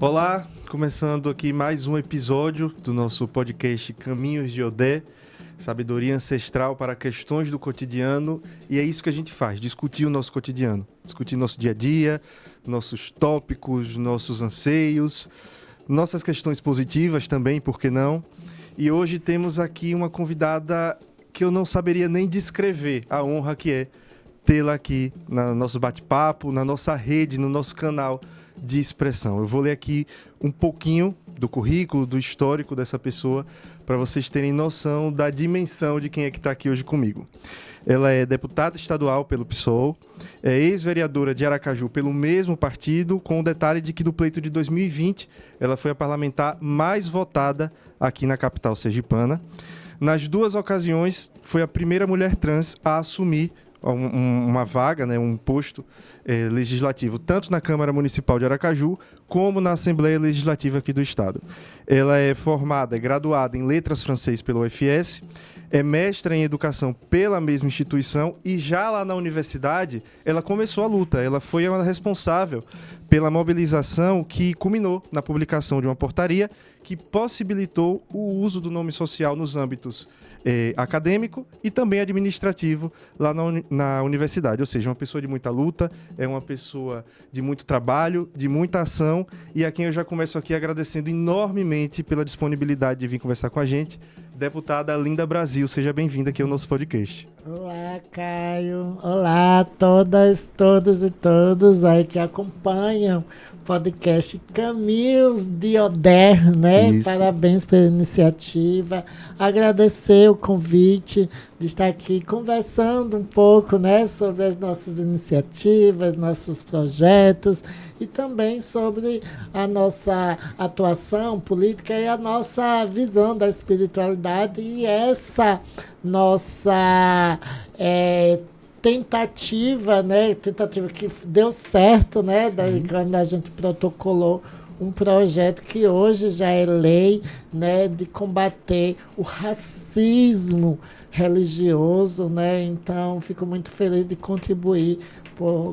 Olá, começando aqui mais um episódio do nosso podcast Caminhos de Odé, sabedoria ancestral para questões do cotidiano, e é isso que a gente faz, discutir o nosso cotidiano, discutir nosso dia a dia, nossos tópicos, nossos anseios, nossas questões positivas também, por que não? E hoje temos aqui uma convidada que eu não saberia nem descrever a honra que é tê-la aqui no nosso bate-papo, na nossa rede, no nosso canal de expressão. Eu vou ler aqui um pouquinho do currículo, do histórico dessa pessoa, para vocês terem noção da dimensão de quem é que está aqui hoje comigo. Ela é deputada estadual pelo PSOL, é ex-vereadora de Aracaju pelo mesmo partido, com o detalhe de que no pleito de 2020 ela foi a parlamentar mais votada aqui na capital sergipana. Nas duas ocasiões, foi a primeira mulher trans a assumir uma vaga, né, um posto legislativo, tanto na Câmara Municipal de Aracaju, como na Assembleia Legislativa aqui do Estado. Ela é formada, graduada em Letras Francês pela UFS, é mestra em Educação pela mesma instituição e já lá na universidade ela começou a luta. Ela foi a responsável pela mobilização que culminou na publicação de uma portaria que possibilitou o uso do nome social nos âmbitos acadêmico e também administrativo lá na universidade. Ou seja, uma pessoa de muita luta, é uma pessoa de muito trabalho, de muita ação, e a quem eu já começo aqui agradecendo enormemente pela disponibilidade de vir conversar com a gente, deputada Linda Brasil. Seja bem-vinda aqui ao nosso podcast. Olá, Caio. Olá a todas, todos e todos aí que acompanham o podcast Caminhos de Odé, né? Isso. Parabéns pela iniciativa. Agradecer o convite de estar aqui conversando um pouco, né, sobre as nossas iniciativas, nossos projetos e também sobre a nossa atuação política e a nossa visão da espiritualidade e essa nossa tentativa que deu certo, né, quando a gente protocolou um projeto que hoje já é lei, né, de combater o racismo religioso, né? Então, fico muito feliz de contribuir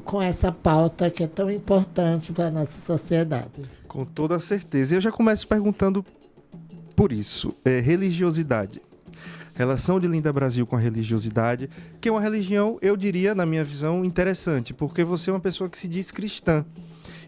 com essa pauta que é tão importante para a nossa sociedade. Com toda certeza. E eu já começo perguntando por isso. Religiosidade. Relação de Linda Brasil com a religiosidade, que é uma religião, eu diria, na minha visão, interessante, porque você é uma pessoa que se diz cristã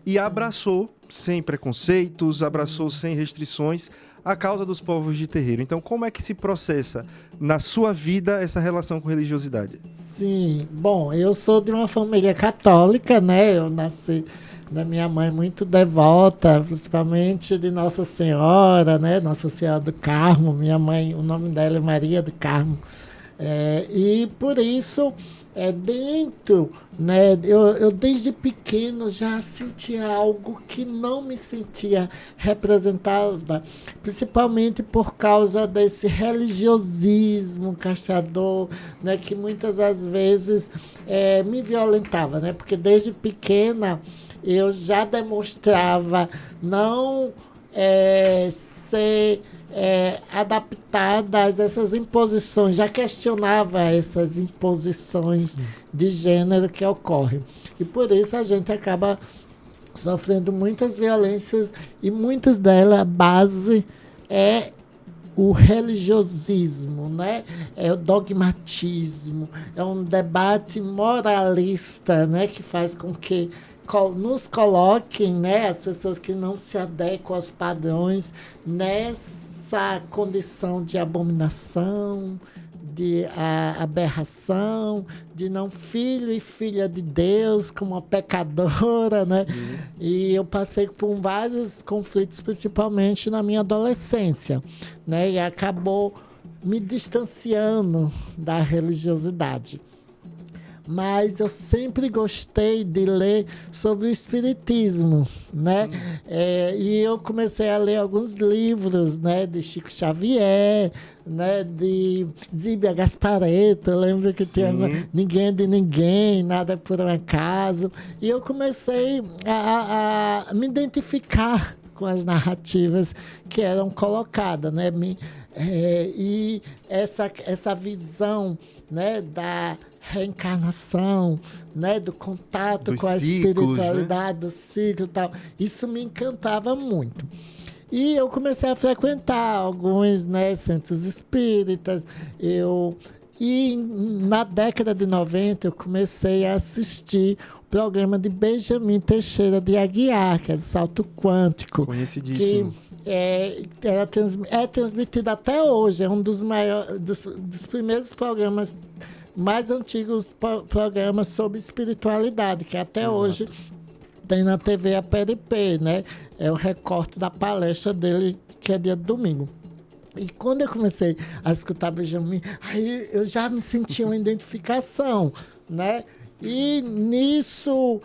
e abraçou, sem preconceitos, abraçou sem restrições, a causa dos povos de terreiro. Então, como é que se processa na sua vida essa relação com religiosidade? Sim, bom, eu sou de uma família católica, né? Eu nasci da minha mãe muito devota, principalmente de Nossa Senhora, né? Nossa Senhora do Carmo. Minha mãe, o nome dela é Maria do Carmo. E por isso, dentro, né, eu desde pequeno já sentia algo que não me sentia representada, principalmente por causa desse religiosismo castrador, né, que muitas das vezes me violentava, né, porque desde pequena eu já demonstrava não ser adaptadas a essas imposições, já questionava essas imposições de gênero que ocorrem. E por isso a gente acaba sofrendo muitas violências e muitas delas, a base é o religiosismo, né? É o dogmatismo, é um debate moralista, né? Que faz com que nos coloquem, né? As pessoas que não se adequam aos padrões nessa condição de abominação, de aberração, de não filho e filha de Deus, como uma pecadora, né? E eu passei por vários conflitos, principalmente na minha adolescência, né? E acabou me distanciando da religiosidade. Mas eu sempre gostei de ler sobre o espiritismo, né? E eu comecei a ler alguns livros, né, de Chico Xavier, né, de Zíbia Gasparetto. Eu lembro que tinha Ninguém é de Ninguém, Nada é por um Acaso. E eu comecei a me identificar com as narrativas que eram colocadas, né? E essa visão, né, da reencarnação, né, do contato dos com a ciclos, espiritualidade, do ciclo e tal, isso me encantava muito. E eu comecei a frequentar alguns, né, centros espíritas. E na década de 90 eu comecei a assistir o programa de Benjamin Teixeira de Aguiar, que é de Salto Quântico. Conhecidíssimo. Que é transmitido até hoje, é um dos maiores, dos primeiros programas, mais antigos programas sobre espiritualidade, que até Exato. hoje tem na TV APRP, né? É o recorte da palestra dele, que é dia de domingo. E quando eu comecei a escutar Benjamin, aí eu já me sentia uma identificação, né? E nisso,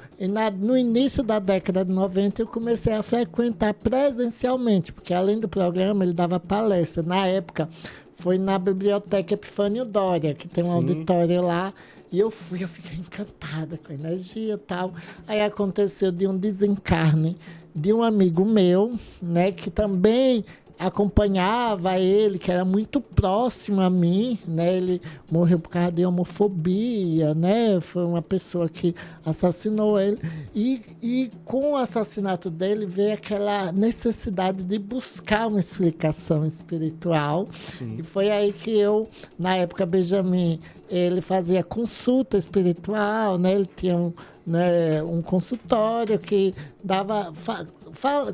no início da década de 90, eu comecei a frequentar presencialmente, porque além do programa, ele dava palestra. Na época, foi na Biblioteca Epifânio Doria, que tem um auditório lá. E eu fiquei encantada com a energia e tal. Aí aconteceu de um desencarne de um amigo meu, né, que também acompanhava ele, que era muito próximo a mim, né? Ele morreu por causa de homofobia, né? Foi uma pessoa que assassinou ele. E com o assassinato dele veio aquela necessidade de buscar uma explicação espiritual. Sim. E foi aí que eu, na época, Benjamin, ele fazia consulta espiritual, né? Ele tinha um consultório que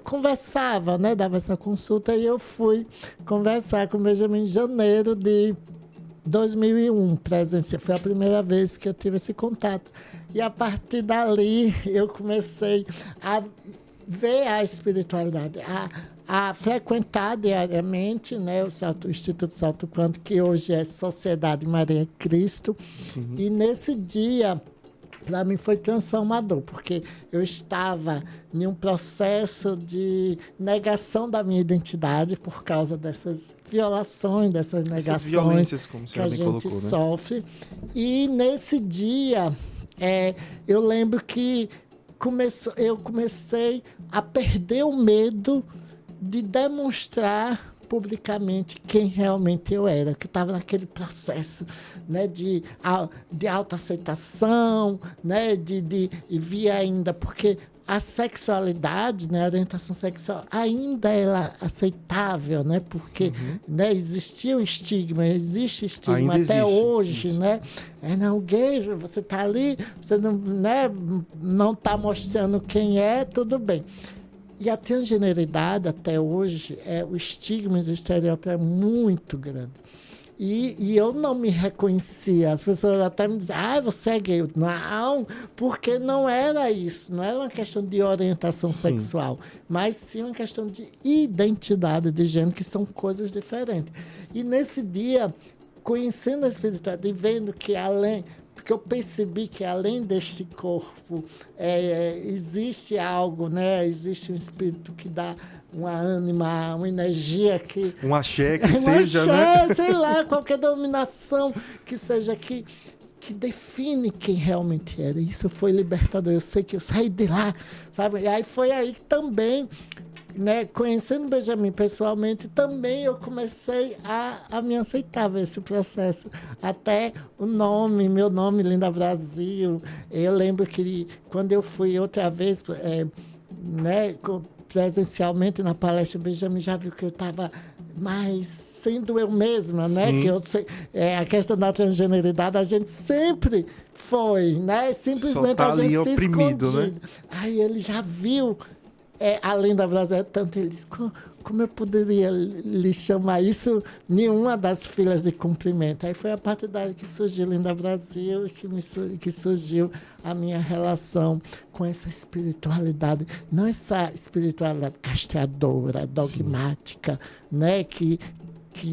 conversava, né? Dava essa consulta, e eu fui conversar com o Benjamin em janeiro de 2001, presencial. Foi a primeira vez que eu tive esse contato. E a partir dali eu comecei a ver a espiritualidade, a frequentar diariamente, né, o Instituto Salto Quântico, que hoje é Sociedade Maria Cristo. Sim. E nesse dia, para mim foi transformador, porque eu estava em um processo de negação da minha identidade por causa dessas violações, dessas negações, essas violências, como que a gente colocou, né? sofre. E nesse dia, eu lembro que eu comecei a perder o medo de demonstrar publicamente quem realmente eu era, que estava naquele processo, né, de autoaceitação, né, e via ainda, porque a sexualidade, né, a orientação sexual ainda era aceitável, né, porque né, existia o estigma, existe estigma ainda até existe, hoje, isso. né? Não, gay, você está ali, você não está mostrando quem é, tudo bem. E a transgeneridade, até hoje, o estigma do estereótipo é muito grande. E eu não me reconhecia. As pessoas até me diziam, você é gay. Não, porque não era isso. Não era uma questão de orientação sexual, mas sim uma questão de identidade de gênero, que são coisas diferentes. E nesse dia, conhecendo a espiritualidade e vendo que porque eu percebi que além deste corpo existe algo, né? Existe um espírito que dá uma ânima, uma energia que... Um axé que seja, né? Sei lá, qualquer denominação que seja que define quem realmente era. Isso foi libertador. Eu sei que eu saí de lá, sabe? E aí foi aí que também... Né, conhecendo Benjamin pessoalmente, também eu comecei a me aceitar esse processo. Até meu nome, Linda Brasil. Eu lembro que quando eu fui outra vez, né, presencialmente na palestra, Benjamin já viu que eu estava mais sendo eu mesma, né? Que eu sei, a questão da transgeneridade, a gente sempre foi, né? Simplesmente tá a gente ali se oprimido, escondido. né? Aí ele já viu. A Linda Brasil, tanto ele disse, como eu poderia lhe chamar isso? Nenhuma das filas de cumprimento. Aí foi a partir daí que surgiu Linda Brasil, que surgiu a minha relação com essa espiritualidade. Não essa espiritualidade castradora, dogmática, né? Que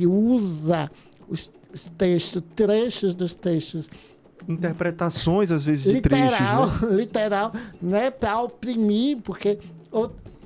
usa os textos, trechos dos textos, interpretações, às vezes, de trechos, né? Literal, né? Para oprimir, porque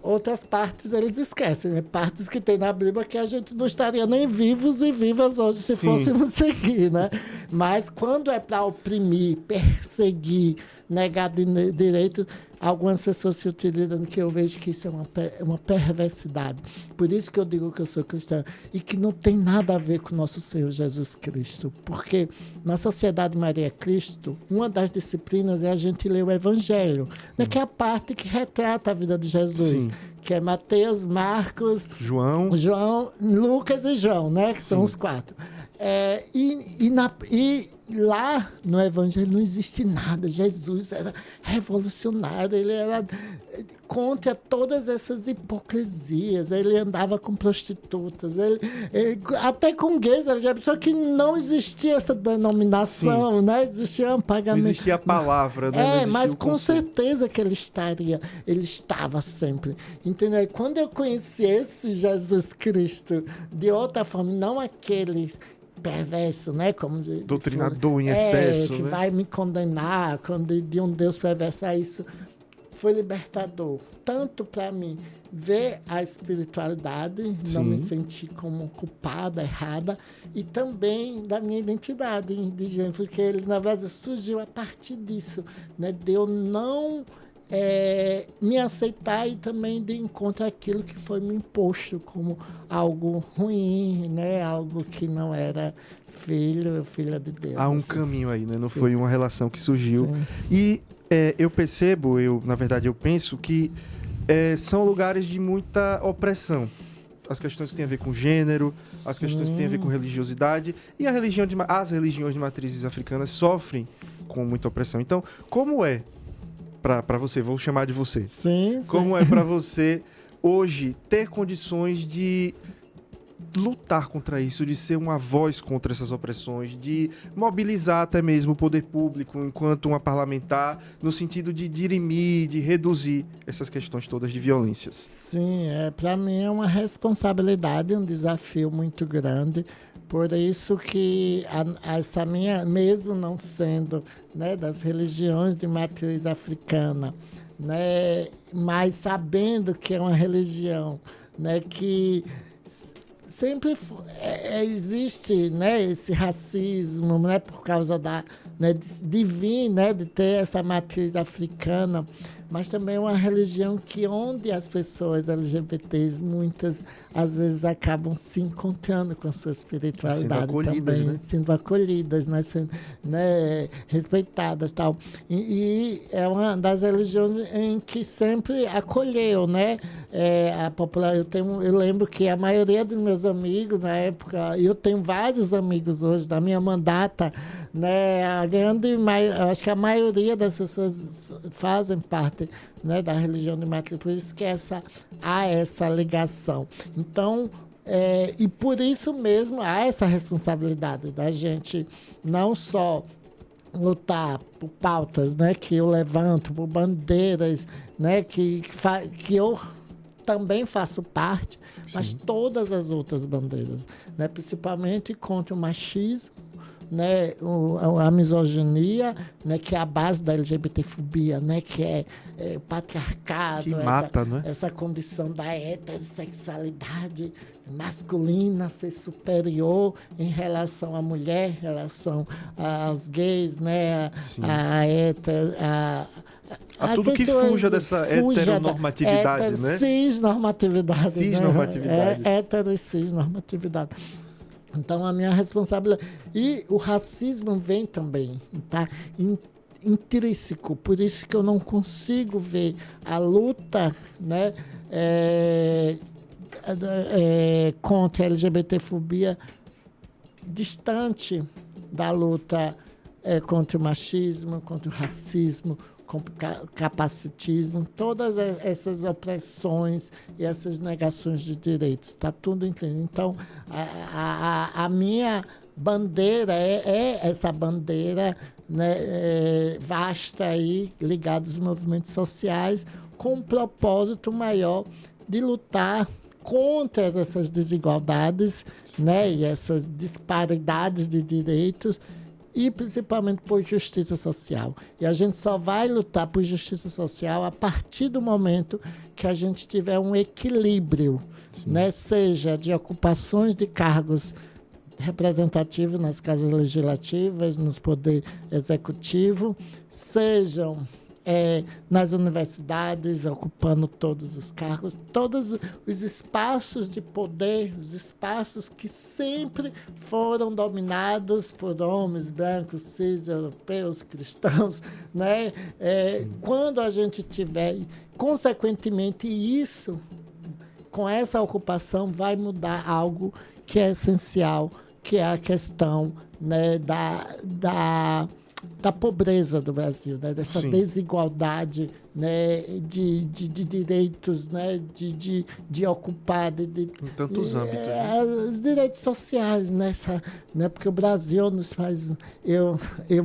outras partes eles esquecem, né? Partes que tem na Bíblia que a gente não estaria nem vivos e vivas hoje se fôssemos seguir, né? Mas quando é para oprimir, perseguir, negar direito, algumas pessoas se utilizam, que eu vejo que isso é uma perversidade. Por isso que eu digo que eu sou cristã e que não tem nada a ver com nosso Senhor Jesus Cristo. Porque na Sociedade Maria Cristo, uma das disciplinas é a gente ler o Evangelho, né, que é a parte que retrata a vida de Jesus. Sim. Que é Mateus, Marcos, João, Lucas e João, né? Que são os 4. E lá no Evangelho não existe nada. Jesus era revolucionário, ele era contra todas essas hipocrisias. Ele andava com prostitutas, até com gays. Ele já pensou que não existia essa denominação, né? Existia um pagamento. Não existia a palavra, né? Mas com certeza que ele estava sempre. Entendeu? E quando eu conheci esse Jesus Cristo de outra forma, não aquele perverso, né? Como doutrinador em excesso, que né? vai me condenar, de um Deus perverso a isso, foi libertador. Tanto para mim ver a espiritualidade, não me sentir como culpada, errada, e também da minha identidade indígena, porque ele, na verdade, surgiu a partir disso, né? De eu não me aceitar e também de encontro àquilo que foi me imposto como algo ruim, né? Algo que não era filha de Deus. Há um caminho aí, né? Não foi uma relação que surgiu. Sim. E eu percebo, na verdade eu penso que são lugares de muita opressão. As questões que têm a ver com gênero, as questões que têm a ver com religiosidade, e as religiões de matrizes africanas sofrem com muita opressão. Então, como é para você, vou chamar de você. Sim. Como é para você hoje ter condições de lutar contra isso, de ser uma voz contra essas opressões, de mobilizar até mesmo o poder público enquanto uma parlamentar, no sentido de dirimir, de reduzir essas questões todas de violências? Sim, para mim é uma responsabilidade, um desafio muito grande. Por isso que essa minha, mesmo não sendo, né, das religiões de matriz africana, né, mas sabendo que é uma religião, né, que sempre existe, né, esse racismo, né, por causa de vir, né, de ter essa matriz africana, mas também é uma religião que onde as pessoas LGBTs, muitas às vezes acabam se encontrando com a sua espiritualidade também, né? Sendo acolhidas, né? Sendo, né, respeitadas, tal. E é uma das religiões em que sempre acolheu, né? A popular. Eu lembro que a maioria dos meus amigos na época, eu tenho vários amigos hoje da minha mandata, né? Acho que a maioria das pessoas fazem parte, né, da religião de matriz, por isso que há essa ligação. Então, e por isso mesmo há essa responsabilidade da gente não só lutar por pautas, né, que eu levanto, por bandeiras, né, que eu também faço parte, mas todas as outras bandeiras, né, principalmente contra o machismo, né, a misoginia, né, que é a base da LGBTfobia, né, que é o patriarcado, que mata, né? Essa condição da heterossexualidade masculina ser superior em relação à mulher, em relação aos gays, né, a tudo que fuja dessa heteronormatividade, né? Cisnormatividade. Cisnormatividade. Né? Hetero e cisnormatividade. Então, a minha responsabilidade... E o racismo vem também, tá? Intrínseco. Por isso que eu não consigo ver a luta, né, contra a LGBTfobia distante da luta contra o machismo, contra o racismo, com capacitismo, todas essas opressões e essas negações de direitos, está tudo incluído. Então, a minha bandeira é essa bandeira, né, vasta aí, ligada aos movimentos sociais, com um propósito maior de lutar contra essas desigualdades, né, e essas disparidades de direitos, e principalmente por justiça social. E a gente só vai lutar por justiça social a partir do momento que a gente tiver um equilíbrio, né? Seja de ocupações de cargos representativos nas casas legislativas, nos poder executivo, sejam nas universidades, ocupando todos os cargos, todos os espaços de poder, os espaços que sempre foram dominados por homens brancos, cis, europeus, cristãos, né? Quando a gente tiver, consequentemente, isso, com essa ocupação, vai mudar algo que é essencial, que é a questão, né, da pobreza do Brasil, né? Dessa desigualdade, né? de direitos, né? de ocupar em tantos âmbitos, né? os direitos sociais, né? Porque o Brasil nos faz...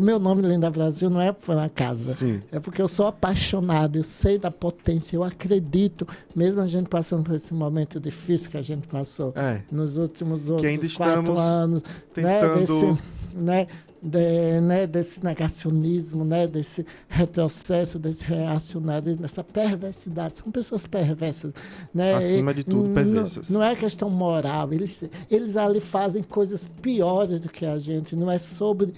meu nome Linda Brasil não é por acaso, é porque eu sou apaixonado, eu sei da potência, eu acredito, mesmo a gente passando por esse momento difícil que a gente passou nos últimos que ainda 4 anos, tentando... desse negacionismo, né, desse retrocesso, desse reacionarismo, dessa perversidade. São pessoas perversas, né? Acima de tudo, perversas. Não é questão moral. Eles ali fazem coisas piores do que a gente. Não é sobre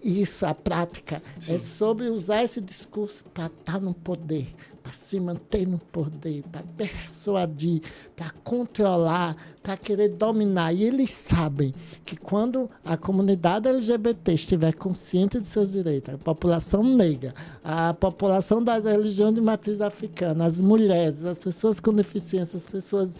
isso, a prática. É sobre usar esse discurso para estar no poder, para se manter no poder, para persuadir, para controlar, para querer dominar. E eles sabem que quando a comunidade LGBT estiver consciente de seus direitos, a população negra, a população das religiões de matriz africana, as mulheres, as pessoas com deficiência, as pessoas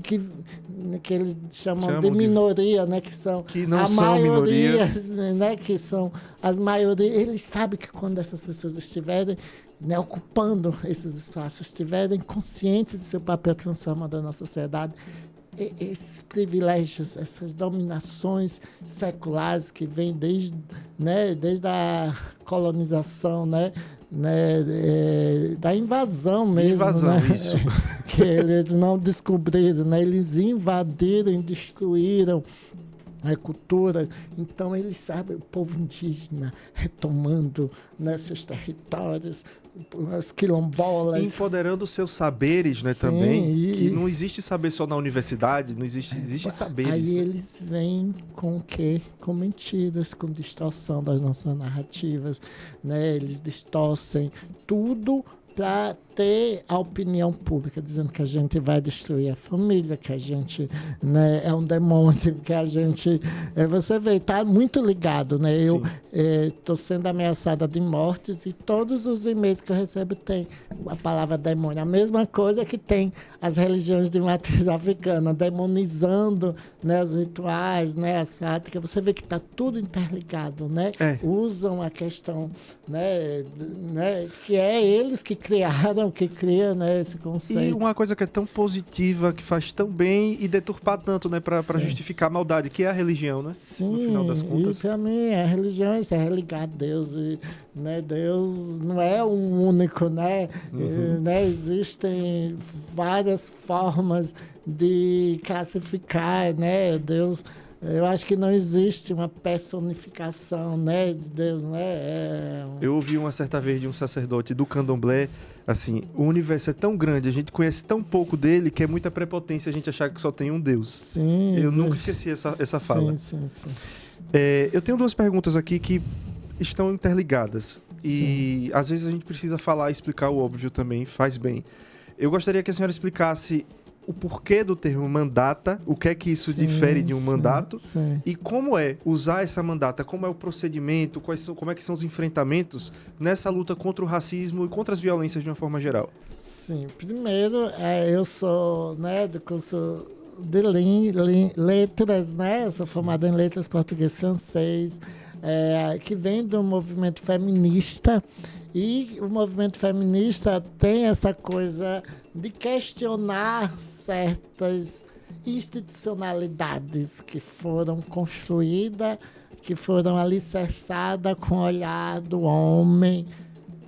que eles chamam de minoria, né, que são que não são minorias, né, que são as maiorias, eles sabem que quando essas pessoas estiverem, né, ocupando esses espaços, estiverem conscientes de seu papel transformador na sociedade, esses privilégios, essas dominações seculares que vêm desde a colonização, né, da invasão mesmo, isso. que eles não descobriram, né, eles invadiram e destruíram a cultura. Então eles sabem, o povo indígena retomando nesses territórios, as quilombolas. Empoderando os seus saberes, né, também. Que não existe saber só na universidade, não existe saberes. Aí, né? Eles vêm com o quê? Com mentiras, com distorção das nossas narrativas, né? Eles distorcem tudo para ter a opinião pública, dizendo que a gente vai destruir a família, que a gente, né, é um demônio, que a gente... você vê, está muito ligado, né? Eu estou sendo ameaçada de mortes e todos os e-mails que eu recebo tem a palavra demônio. A mesma coisa que tem as religiões de matriz africana, demonizando, né, os rituais, né, as práticas. Você vê que está tudo interligado, né? Usam a questão, né, que é eles que criaram, que cria, né, esse conceito. E uma coisa que é tão positiva, que faz tão bem e deturpar tanto, né, para justificar a maldade, que é a religião, né? Sim, no final das contas. E para mim a religião é religar a Deus, e, né, Deus não é um único, né? Né? Existem várias formas de classificar, né, Deus. Eu acho que não existe uma personificação, né, de Deus, né? Eu ouvi uma certa vez de um sacerdote do candomblé, assim, o universo é tão grande, a gente conhece tão pouco dele, que é muita prepotência a gente achar que só tem um Deus. Sim. Eu nunca esqueci essa fala. Sim. Eu tenho 2 perguntas aqui que estão interligadas. E às vezes a gente precisa falar e explicar o óbvio também, faz bem. Eu gostaria que a senhora explicasse o porquê do termo mandata, o que é que isso difere de um mandato, e como é usar essa mandata, como é o procedimento, como é que são os enfrentamentos nessa luta contra o racismo e contra as violências de uma forma geral. Sim, primeiro, eu sou, né, do curso de letras, né? Eu sou formada em letras português e francês, que vem do movimento feminista. E o movimento feminista tem essa coisa de questionar certas institucionalidades que foram construídas, que foram alicerçadas com o olhar do homem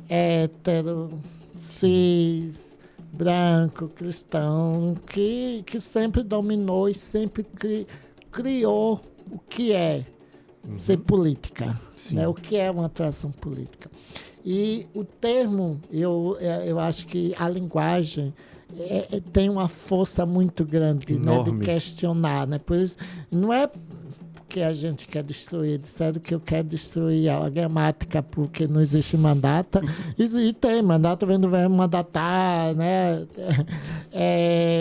hétero, cis, branco, cristão, que sempre dominou e sempre criou o que é ser política, né? O que é uma atuação política. E o termo, eu acho que a linguagem tem uma força muito grande, né, de questionar. Né? Por isso, não é porque a gente quer destruir. Disseram que eu quero destruir a gramática porque não existe mandato. E tem, mandato vem do verbo mandatar, né?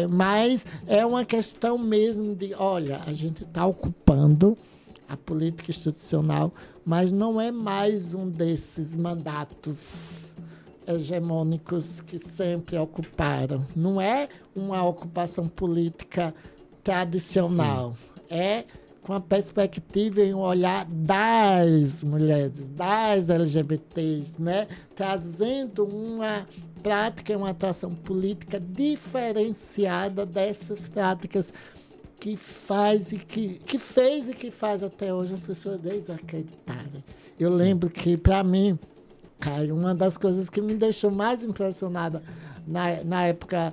Mas é uma questão mesmo de, olha, a gente está ocupando a política institucional, mas não é mais um desses mandatos hegemônicos que sempre ocuparam. Não é uma ocupação política tradicional. Sim. É com a perspectiva e um olhar das mulheres, das LGBTs, né? Trazendo uma prática e uma atuação política diferenciada dessas práticas que faz e que fez e que faz até hoje as pessoas desacreditarem. Eu lembro que, para mim, Caio, uma das coisas que me deixou mais impressionada na época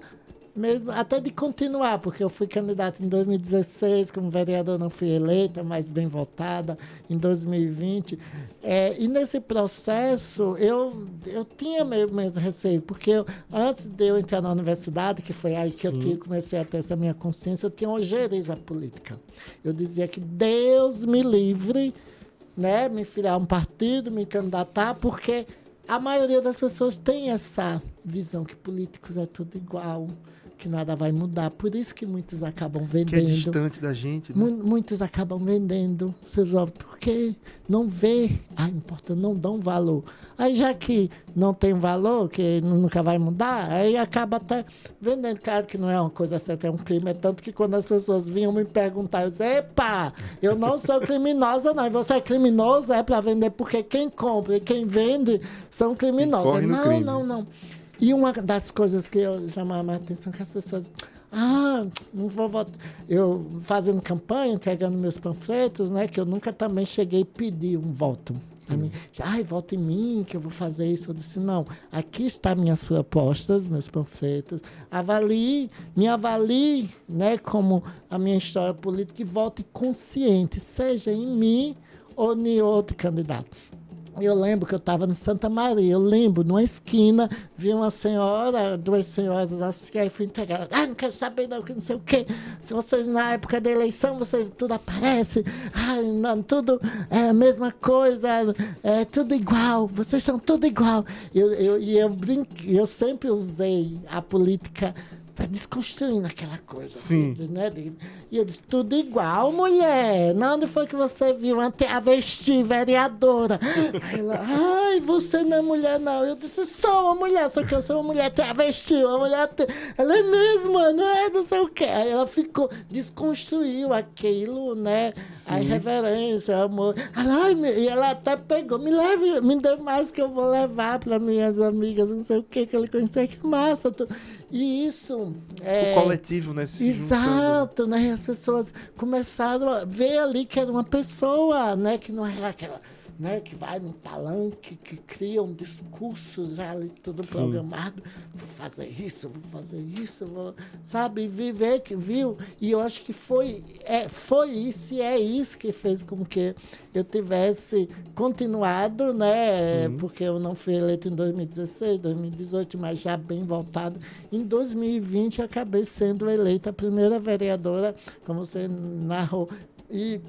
mesmo, até de continuar, porque eu fui candidata em 2016, como vereadora não fui eleita, mas bem votada, em 2020. E nesse processo, eu tinha mesmo receio, porque antes de eu entrar na universidade, que foi aí que eu comecei a ter essa minha consciência, eu tinha ojeriza política. Eu dizia que Deus me livre, né, me filiar a um partido, me candidatar, porque a maioria das pessoas tem essa visão que políticos é tudo igual, que nada vai mudar. Por isso que muitos acabam vendendo. Que é distante da gente, né? Muitos acabam vendendo seus jovens porque não vê a importância, não dão valor. Aí, já que não tem valor, que nunca vai mudar, aí acaba até vendendo. Claro que não é uma coisa certa, é um crime. É tanto que quando as pessoas vinham me perguntar, eu disse, epa, eu não sou criminosa, não. E você é criminoso, é para vender, porque quem compra e quem vende são criminosos. Não. E uma das coisas que eu chamava a atenção é que as pessoas... não vou votar. Eu fazendo campanha, entregando meus panfletos, né? Que eu nunca também cheguei a pedir um voto. Vota em mim, que eu vou fazer isso. Eu disse, não, aqui estão minhas propostas, meus panfletos. Me avalie, né, como a minha história política e vote consciente, seja em mim ou em outro candidato. Eu lembro que eu estava no Santa Maria, numa esquina, vi uma senhora, duas senhoras assim, aí fui entregar. Não quero saber não, que não sei o quê. Se vocês, na época da eleição, vocês tudo aparece, não, tudo é a mesma coisa, é tudo igual, vocês são tudo igual. Eu sempre usei a política para desconstruir naquela coisa. Sim. Né? E eu disse, tudo igual, mulher. Onde foi que você viu a travesti vereadora? Aí ela, você não é mulher, não. Eu disse, sou uma mulher, só que eu sou uma mulher travesti, uma mulher... Ela é mesmo, não é, não sei o quê. Aí ela desconstruiu aquilo, né? Sim. A irreverência, o amor. E ela até pegou, me dê mais que eu vou levar para minhas amigas, não sei o quê, que ele conhecia, que massa. E isso... O coletivo, né? Exato, né? E as pessoas começaram a ver ali que era uma pessoa, né? Que não era aquela... Né, que vai num palanque, que criam discursos já ali tudo programado. Vou fazer isso, sabe? Viver que viu. E eu acho que foi isso e é isso que fez com que eu tivesse continuado, né? Porque eu não fui eleito em 2016, 2018, mas já bem voltado. Em 2020, eu acabei sendo eleita a primeira vereadora, como você narrou. E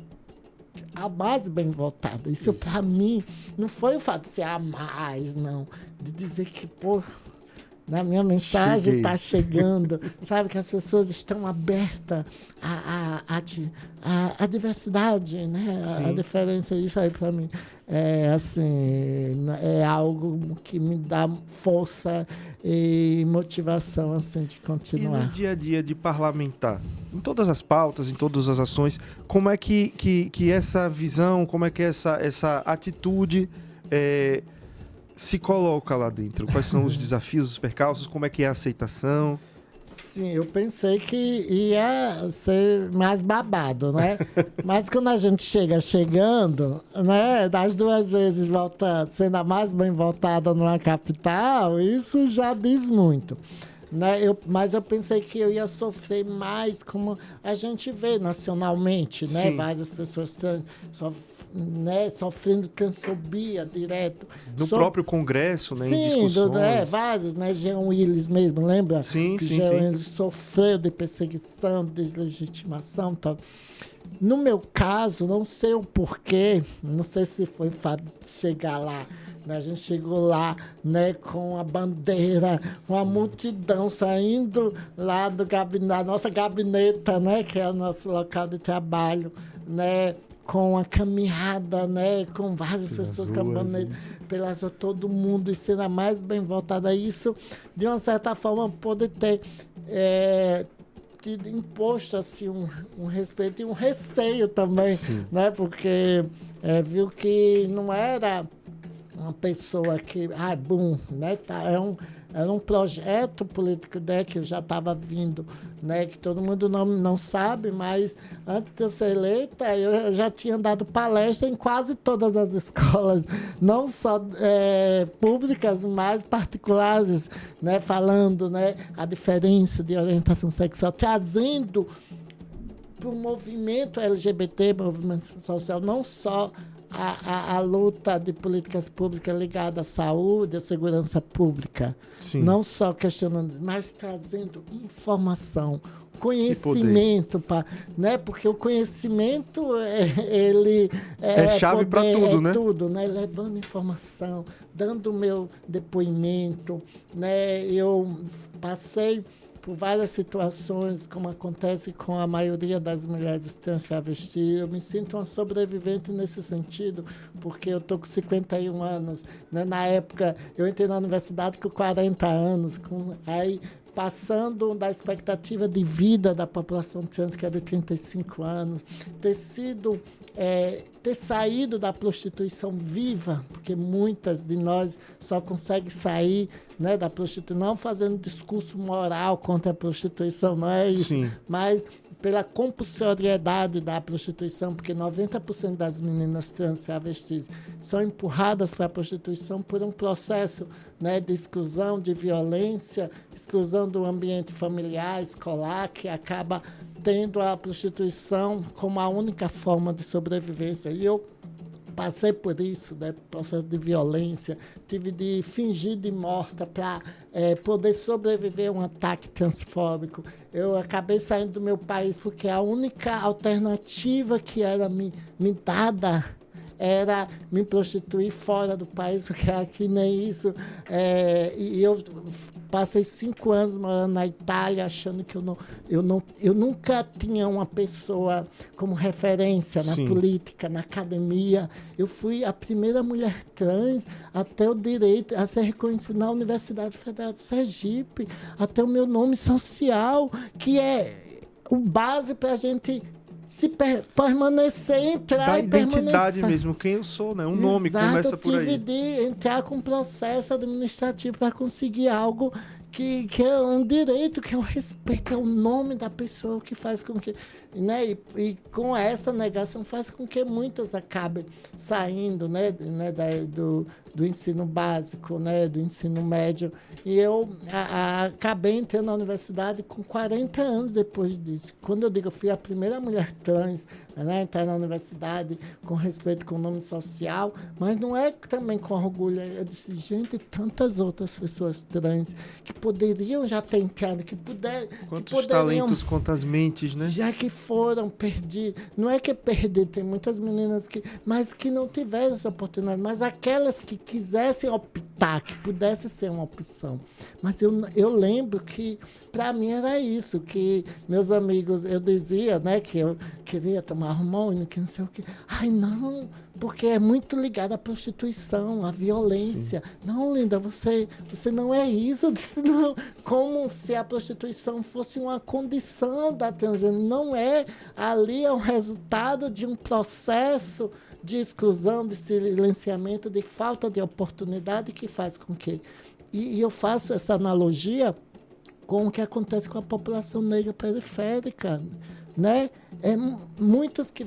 a mais bem votada. Isso para mim não foi o fato de ser a mais, não. De dizer que, na minha mensagem está chegando, sabe? Que as pessoas estão abertas à diversidade, né? A diferença, isso aí para mim é algo que me dá força e motivação assim, de continuar. E no dia a dia de parlamentar, em todas as pautas, em todas as ações, como é que essa visão, como é que essa atitude se coloca lá dentro? Quais são os desafios, os percalços? Como é que é a aceitação? Sim, eu pensei que ia ser mais babado, né? Mas quando a gente chegando, né? Das duas vezes voltando, sendo a mais bem votada numa capital, isso já diz muito. Né? Mas eu pensei que eu ia sofrer mais, como a gente vê nacionalmente, né? Várias pessoas sofrendo transfobia direto. No próprio Congresso, né? Sim, em discussões. vários, né? Jean Willis mesmo, lembra? Sim. Jean Willis sofreu de perseguição, de deslegitimação e tal. no meu caso, não sei o porquê, não sei se foi fato de chegar lá, né? A gente chegou lá, né, com a bandeira, uma multidão saindo lá do gabinete, da nossa gabineta, né, que é o nosso local de trabalho, né, com a caminhada, né, com várias pessoas caminhando pelas ruas, todo mundo, e sendo a mais bem voltada a isso, de uma certa forma, poder ter imposto assim, um respeito e um receio também, né, porque viu que não era uma pessoa que, né, era um projeto político, né, que eu já estava vindo, né, que todo mundo não sabe, mas antes de eu ser eleita, eu já tinha dado palestra em quase todas as escolas, não só públicas, mas particulares, né, falando, né, a diferença de orientação sexual, trazendo para o movimento LGBT, movimento social, não só a luta de políticas públicas ligada à saúde, à segurança pública. Sim. Não só questionando, mas trazendo informação, conhecimento, né? Porque o conhecimento ele é chave para tudo, né? Tudo, né? Levando informação, dando o meu depoimento, né? Eu passei por várias situações, como acontece com a maioria das mulheres trans travestis. Eu me sinto uma sobrevivente nesse sentido, porque eu estou com 51 anos. Né? Na época, eu entrei na universidade com 40 anos, aí passando da expectativa de vida da população trans, que é de 35 anos, ter saído da prostituição viva, porque muitas de nós só conseguem sair, né, da prostituição, não fazendo discurso moral contra a prostituição, não é isso, Sim. mas pela compulsoriedade da prostituição, porque 90% das meninas trans travestis são empurradas para a prostituição por um processo, né, de exclusão, de violência, exclusão do ambiente familiar, escolar, que acaba tendo a prostituição como a única forma de sobrevivência. E eu passei por isso, né? Processo de violência, tive de fingir de morta para poder sobreviver a um ataque transfóbico. Eu acabei saindo do meu país porque a única alternativa que era me dada era me prostituir fora do país, porque aqui nem isso. E eu passei 5 anos morando na Itália, achando que eu nunca tinha uma pessoa como referência na política, na academia. Eu fui a primeira mulher trans a ter o direito a ser reconhecida na Universidade Federal de Sergipe, a ter o meu nome social, que é o base para a gente permanecer, entrar da e identidade permanecer. mesmo, quem eu sou, né? Um nome começa por aí. Eu tive de entrar com um processo administrativo para conseguir algo que é um direito, que é o respeito, é o nome da pessoa, que faz com que, né, e com essa negação faz com que muitas acabem saindo, né, do ensino básico, né, do ensino médio. E eu acabei entrando na universidade com 40 anos depois disso. Quando eu digo, eu fui a primeira mulher trans, né, entrar na universidade com respeito com o nome social, mas não é também com orgulho. Eu disse, gente, tantas outras pessoas trans que poderiam já ter entrado, quantos talentos, quantas mentes, né? Já que foram perdidos. Não é que perder, tem muitas meninas mas que não tiveram essa oportunidade, mas aquelas que quisessem optar, que pudesse ser uma opção. Mas eu lembro que, para mim, era isso, que meus amigos, eu dizia, né, que eu queria tomar hormônio, que não sei o quê. Ai, não, porque é muito ligado à prostituição, à violência. Sim. Não, linda, você não é isso. Eu disse, não, como se a prostituição fosse uma condição da transgênero. Não é. Ali é um resultado de um processo de exclusão, de silenciamento, de falta de oportunidade que faz com que... E eu faço essa analogia com o que acontece com a população negra periférica, né? Muitas que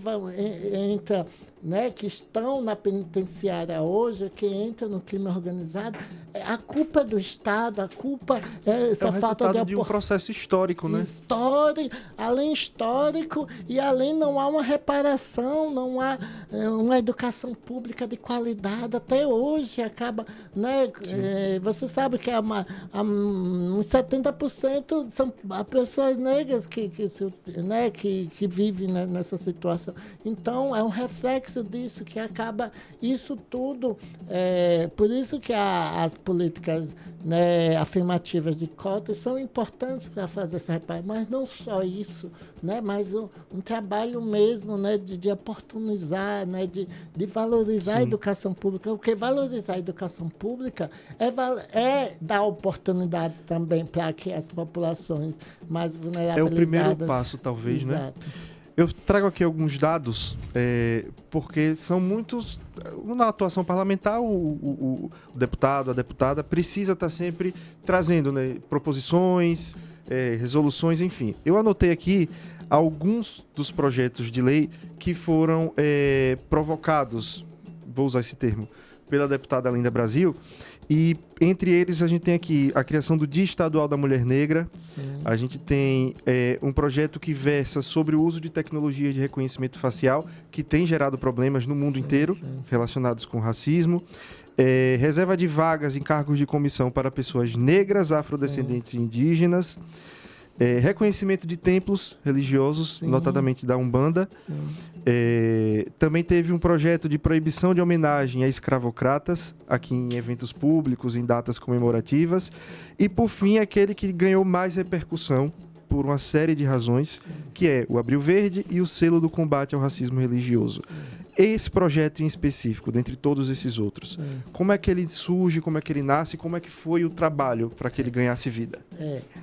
entram né, que estão na penitenciária hoje, que entra no crime organizado, a culpa é do Estado, a culpa é essa falta de um processo histórico, né? Além histórico, e além não há uma reparação, não há uma educação pública de qualidade. Até hoje acaba, né? Você sabe que uns 70% são pessoas negras que vivem nessa situação. Então, é um reflexo disso que acaba isso tudo. Por isso que as políticas, né, afirmativas de cotas são importantes para fazer essa reparação, mas não só isso, né, mas um trabalho mesmo, né, de oportunizar, né, de valorizar a educação pública, porque valorizar a educação pública é dar oportunidade também para que as populações mais vulneráveis... É o primeiro passo, talvez, né? Eu trago aqui alguns dados, porque são muitos... Na atuação parlamentar, o deputado, a deputada, precisa estar sempre trazendo, né, proposições, resoluções, enfim. Eu anotei aqui alguns dos projetos de lei que foram provocados, vou usar esse termo, pela deputada Linda Brasil. E entre eles a gente tem aqui a criação do Dia Estadual da Mulher Negra. Sim. A gente tem um projeto que versa sobre o uso de tecnologia de reconhecimento facial, que tem gerado problemas no mundo inteiro, relacionados com racismo. Reserva de vagas em cargos de comissão para pessoas negras, afrodescendentes e indígenas. Reconhecimento de templos religiosos, notadamente da Umbanda. Também teve um projeto de proibição de homenagem a escravocratas, aqui em eventos públicos, em datas comemorativas. E, por fim, aquele que ganhou mais repercussão por uma série de razões, que é o Abril Verde e o Selo do Combate ao Racismo Religioso. Esse projeto em específico, dentre todos esses outros, como é que ele surge, como é que ele nasce, como é que foi o trabalho para que ele ganhasse vida?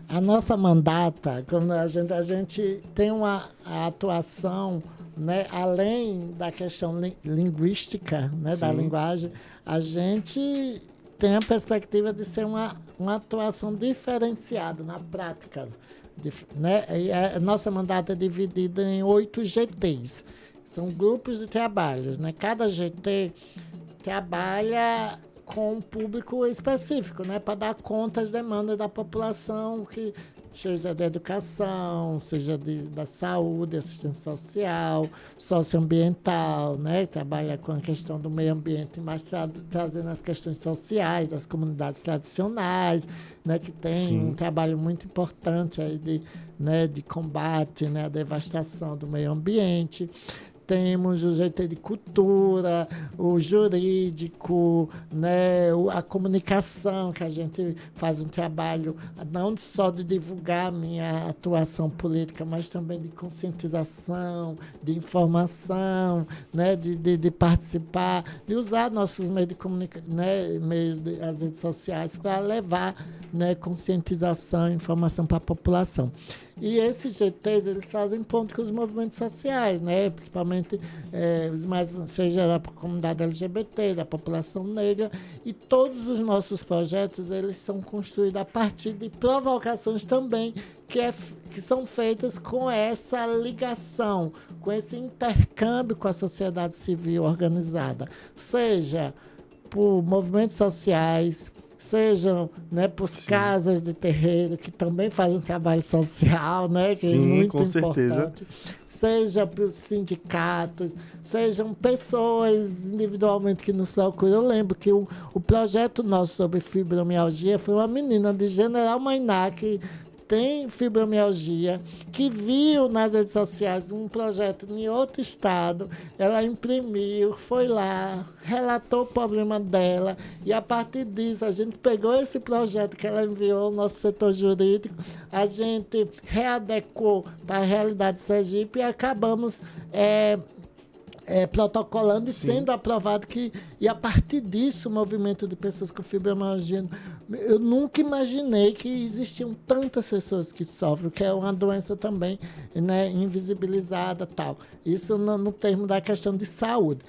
A nossa mandata, quando a gente tem uma atuação, né, além da questão linguística, né, da linguagem, a gente tem a perspectiva de ser uma atuação diferenciada na prática. Né? A nossa mandata é dividida em 8 GTs. São grupos de trabalhos, né? Cada GT trabalha com um público específico, né? Para dar conta às demandas da população, que seja da educação, seja da saúde, assistência social, socioambiental, né? Trabalha com a questão do meio ambiente, mas trazendo as questões sociais das comunidades tradicionais, né? Que tem um trabalho muito importante aí de combate, né? À devastação do meio ambiente. Temos o GT de cultura, o jurídico, né, a comunicação, que a gente faz um trabalho não só de divulgar a minha atuação política, mas também de conscientização, de informação, né, de participar, de usar nossos meios de comunicação, né, as redes sociais para levar, né, conscientização e informação para a população. E esses GTs, eles fazem ponto com os movimentos sociais, né? Principalmente os mais, seja da comunidade LGBT, da população negra, e todos os nossos projetos, eles são construídos a partir de provocações também que são feitas com essa ligação, com esse intercâmbio com a sociedade civil organizada, seja por movimentos sociais, sejam, né, por casas de terreiro, que também fazem trabalho social, né, que é muito com importante. Certeza. Seja pelos sindicatos, sejam pessoas individualmente que nos procuram. Eu lembro que o projeto nosso sobre fibromialgia foi uma menina de General Mainá, que tem fibromialgia, que viu nas redes sociais um projeto em outro estado, ela imprimiu, foi lá, relatou o problema dela, e a partir disso a gente pegou esse projeto que ela enviou ao nosso setor jurídico, a gente readequou para a realidade de Sergipe e acabamos protocolando e sendo aprovado e a partir disso o movimento de pessoas com fibromialgia, eu nunca imaginei que existiam tantas pessoas que sofrem, que é uma doença também, né, invisibilizada, tal. Isso no termo da questão de saúde.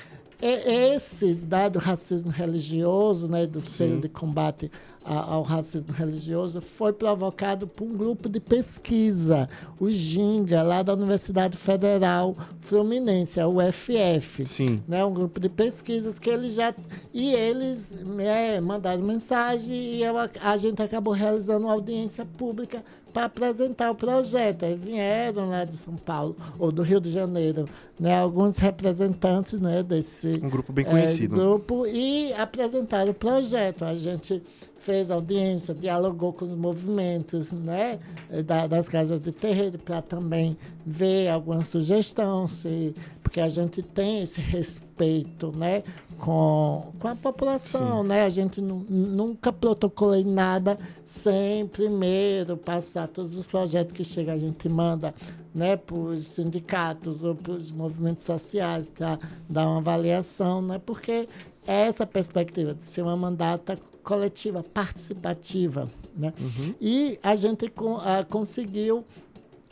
esse do racismo religioso, né, do selo de combate ao racismo religioso, foi provocado por um grupo de pesquisa, o Ginga, lá da Universidade Federal Fluminense, a UFF. Sim. Né, um grupo de pesquisas que eles mandaram mensagem e a gente acabou realizando uma audiência pública para apresentar o projeto. Aí vieram lá de São Paulo, ou do Rio de Janeiro, né, alguns representantes, né, desse um grupo bem conhecido. Grupo, e apresentaram o projeto. A gente fez audiência, dialogou com os movimentos, né, das casas de terreiro, para também ver alguma sugestão, porque a gente tem esse respeito, né, com a população, né? A gente nunca protocolei nada sem primeiro passar todos os projetos que chegam, a gente manda, né, para os sindicatos ou para os movimentos sociais para dar uma avaliação, né? Porque essa perspectiva de ser uma mandata coletiva, participativa, né? E a gente conseguiu,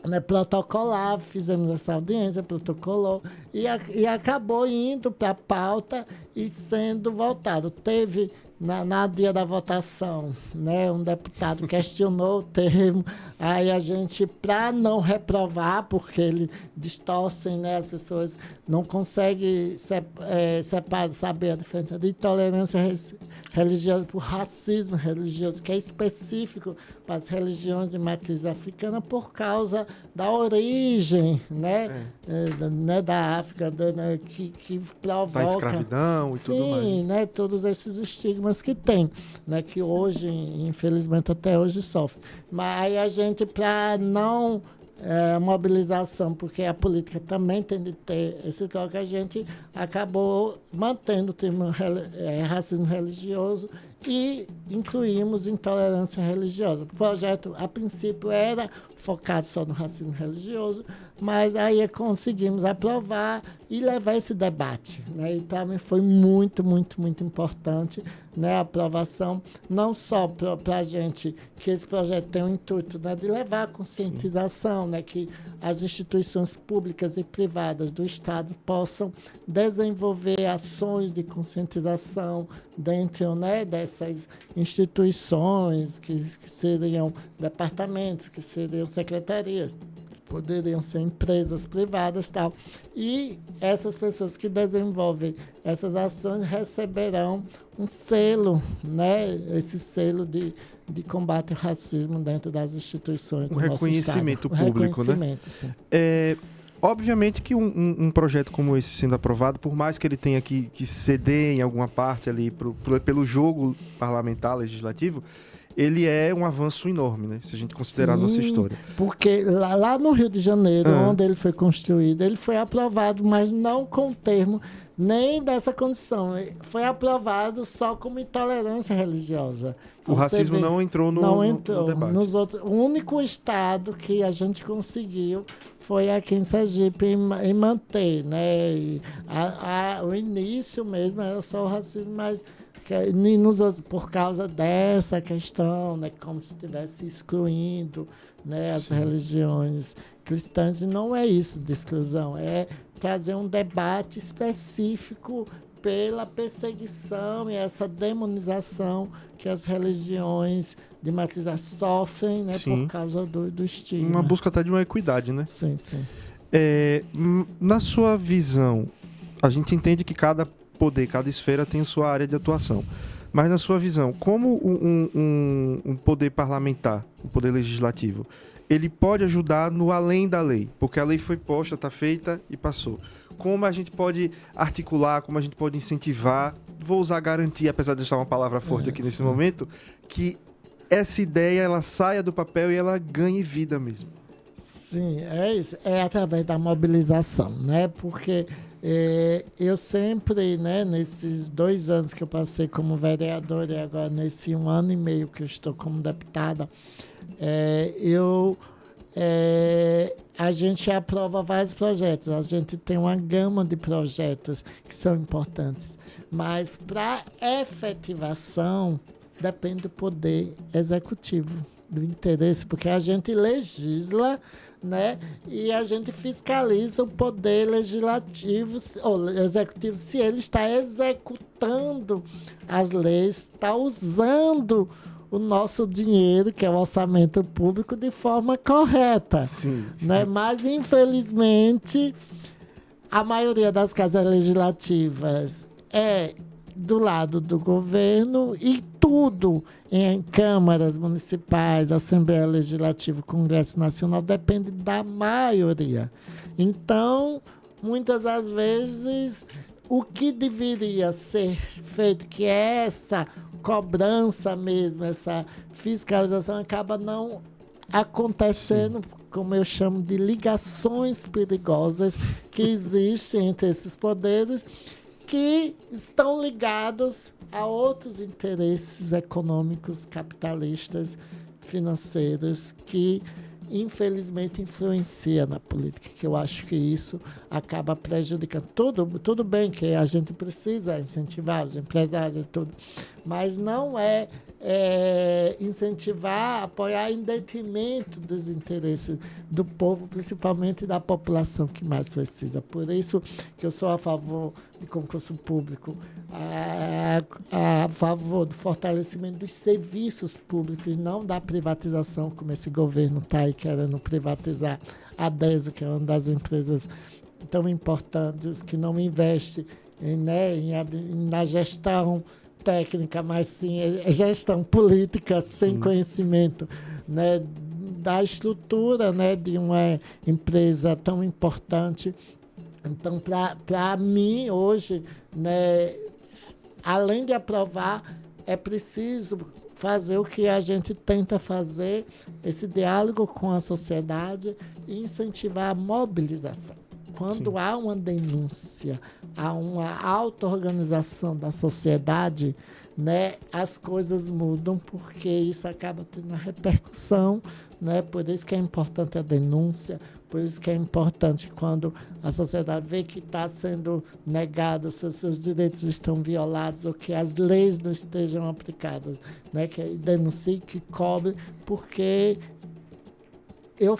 né, protocolar, fizemos essa audiência, protocolou e acabou indo para a pauta e sendo votado. Teve, na dia da votação, né, um deputado questionou o termo, aí a gente, para não reprovar, porque eles distorcem, né, as pessoas não conseguem saber a diferença de intolerância religiosa para o racismo religioso, que é específico para as religiões de matriz africana por causa da origem, né, da África, que provoca... Da escravidão e tudo mais. Sim, né, todos esses estigmas que tem, né, que hoje, infelizmente, até hoje sofre. Mas aí a gente, para não mobilização, porque a política também tem de ter esse toque, a gente acabou mantendo o termo racismo religioso e incluímos intolerância religiosa. O projeto, a princípio, era focado só no racismo religioso, mas aí conseguimos aprovar e levar esse debate, né? E para mim foi muito, muito, muito importante, né, a aprovação, não só para a gente, que esse projeto tem o intuito, né, de levar a conscientização, né, que as instituições públicas e privadas do Estado possam desenvolver ações de conscientização dentro, né, dessas instituições, que seriam departamentos, que seriam secretarias, poderiam ser empresas privadas e tal. E essas pessoas que desenvolvem essas ações receberão um selo, né? Esse selo de combate ao racismo dentro das instituições do nosso reconhecimento Estado. público, Reconhecimento, né? Sim. Obviamente que um projeto como esse sendo aprovado, por mais que ele tenha que ceder em alguma parte ali pelo jogo parlamentar, legislativo, ele é um avanço enorme, né? Se a gente considerar a nossa história. Porque lá no Rio de Janeiro, onde ele foi construído, ele foi aprovado, mas não com o termo nem dessa condição. Foi aprovado só como intolerância religiosa. O racismo não entrou no debate. O único estado que a gente conseguiu foi aqui em Sergipe em manter, né? O início mesmo era só o racismo, mas por causa dessa questão, né, como se estivesse excluindo, né, as religiões cristãs, e não é isso de exclusão, é trazer um debate específico pela perseguição e essa demonização que as religiões de matriz sofrem, né, por causa do estigma. Uma busca até de uma equidade, né? Sim, sim. Na sua visão, a gente entende que cada poder, cada esfera tem sua área de atuação. Mas na sua visão, como um poder parlamentar, o poder legislativo, ele pode ajudar no além da lei? Porque a lei foi posta, está feita e passou. Como a gente pode articular, como a gente pode incentivar, vou usar garantia, apesar de estar uma palavra forte aqui nesse momento, que essa ideia ela saia do papel e ela ganhe vida mesmo. Sim, é isso. É através da mobilização, né? Porque eu sempre, né, nesses 2 anos que eu passei como vereador e agora nesse 1 ano e meio que eu estou como deputada, a gente aprova vários projetos, a gente tem uma gama de projetos que são importantes, mas para efetivação depende do poder executivo, do interesse, porque a gente legisla, né? E a gente fiscaliza o poder legislativo ou executivo se ele está executando as leis, está usando o nosso dinheiro, que é o orçamento público, de forma correta. Sim. Né? Mas, infelizmente, a maioria das casas legislativas é do lado do governo e tudo em câmaras municipais, Assembleia Legislativa, Congresso Nacional depende da maioria. Então, muitas das vezes, o que deveria ser feito, que é essa cobrança mesmo, essa fiscalização, acaba não acontecendo. Sim. Como eu chamo de ligações perigosas que existem entre esses poderes, que estão ligados a outros interesses econômicos, capitalistas, financeiros, que infelizmente influencia na política, que eu acho que isso acaba prejudicando. Tudo bem que a gente precisa incentivar os empresários e tudo, mas não é incentivar, apoiar em detrimento dos interesses do povo, principalmente da população que mais precisa. Por isso que eu sou a favor de concurso público, a favor do fortalecimento dos serviços públicos, não da privatização, como esse governo está aí querendo privatizar a DESO, que é uma das empresas tão importantes, que não investe na gestão técnica, mas sim gestão política sem conhecimento, né, da estrutura, né, de uma empresa tão importante. Então, para mim, hoje, né, além de aprovar, é preciso fazer o que a gente tenta fazer, esse diálogo com a sociedade e incentivar a mobilização. Quando há uma denúncia, há uma auto-organização da sociedade, né, as coisas mudam, porque isso acaba tendo uma repercussão, né? Por isso que é importante a denúncia, por isso que é importante quando a sociedade vê que está sendo negada, seus direitos estão violados ou que as leis não estejam aplicadas, né? Que denuncie, que cobre, porque eu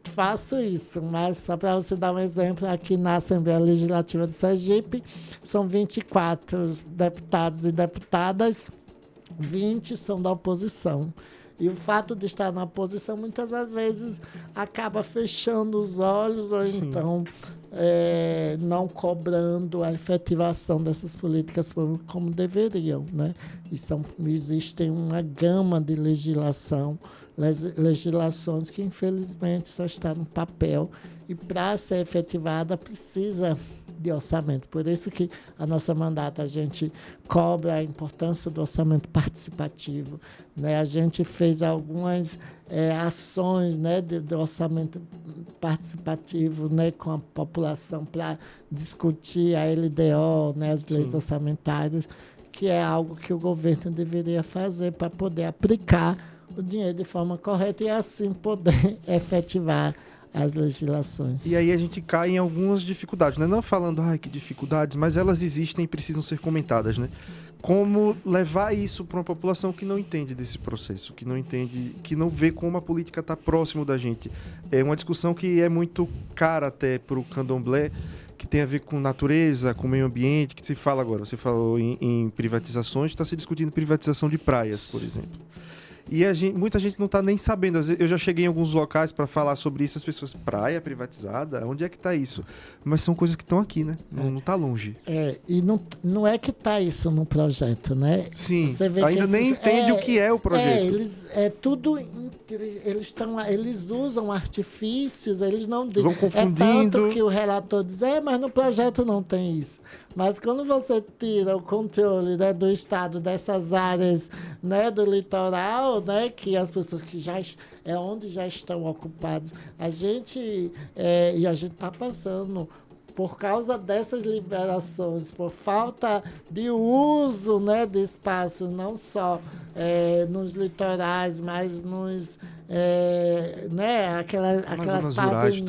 faço isso, mas só para você dar um exemplo, aqui na Assembleia Legislativa de Sergipe, são 24 deputados e deputadas, 20 são da oposição. E o fato de estar na oposição, muitas das vezes, acaba fechando os olhos ou então não cobrando a efetivação dessas políticas públicas como deveriam, né? Existem uma gama de legislações que, infelizmente, só está no papel e, para ser efetivada, precisa de orçamento. Por isso que a nossa mandato, a gente cobra a importância do orçamento participativo, né? A gente fez algumas ações, né, do orçamento participativo, né, com a população para discutir a LDO, né, as leis orçamentárias, que é algo que o governo deveria fazer para poder aplicar o dinheiro de forma correta e assim poder efetivar as legislações. E aí a gente cai em algumas dificuldades, né? Não falando, que dificuldades, mas elas existem e precisam ser comentadas, né? Como levar isso para uma população que não entende desse processo, que não entende, que não vê como a política está próximo da gente. É uma discussão que é muito cara até para o candomblé, que tem a ver com natureza, com meio ambiente, que se fala agora. Você falou em privatizações, está se discutindo privatização de praias, por exemplo. E muita gente não está nem sabendo. Eu já cheguei em alguns locais para falar sobre isso, as pessoas, praia privatizada? Onde é que está isso? Mas são coisas que estão aqui, né? Não está longe. E não é que está isso no projeto, né? Sim, você vê ainda que nem entende o que é o projeto. Eles usam artifícios, eles não dizem. Vão confundindo. É tanto que o relator diz, mas no projeto não tem isso. Mas quando você tira o controle, né, do Estado dessas áreas, né, do litoral, né, que as pessoas que já onde já estão ocupados, a gente está passando por causa dessas liberações, por falta de uso, né, de espaço, não só nos litorais, mas nos aquelas partes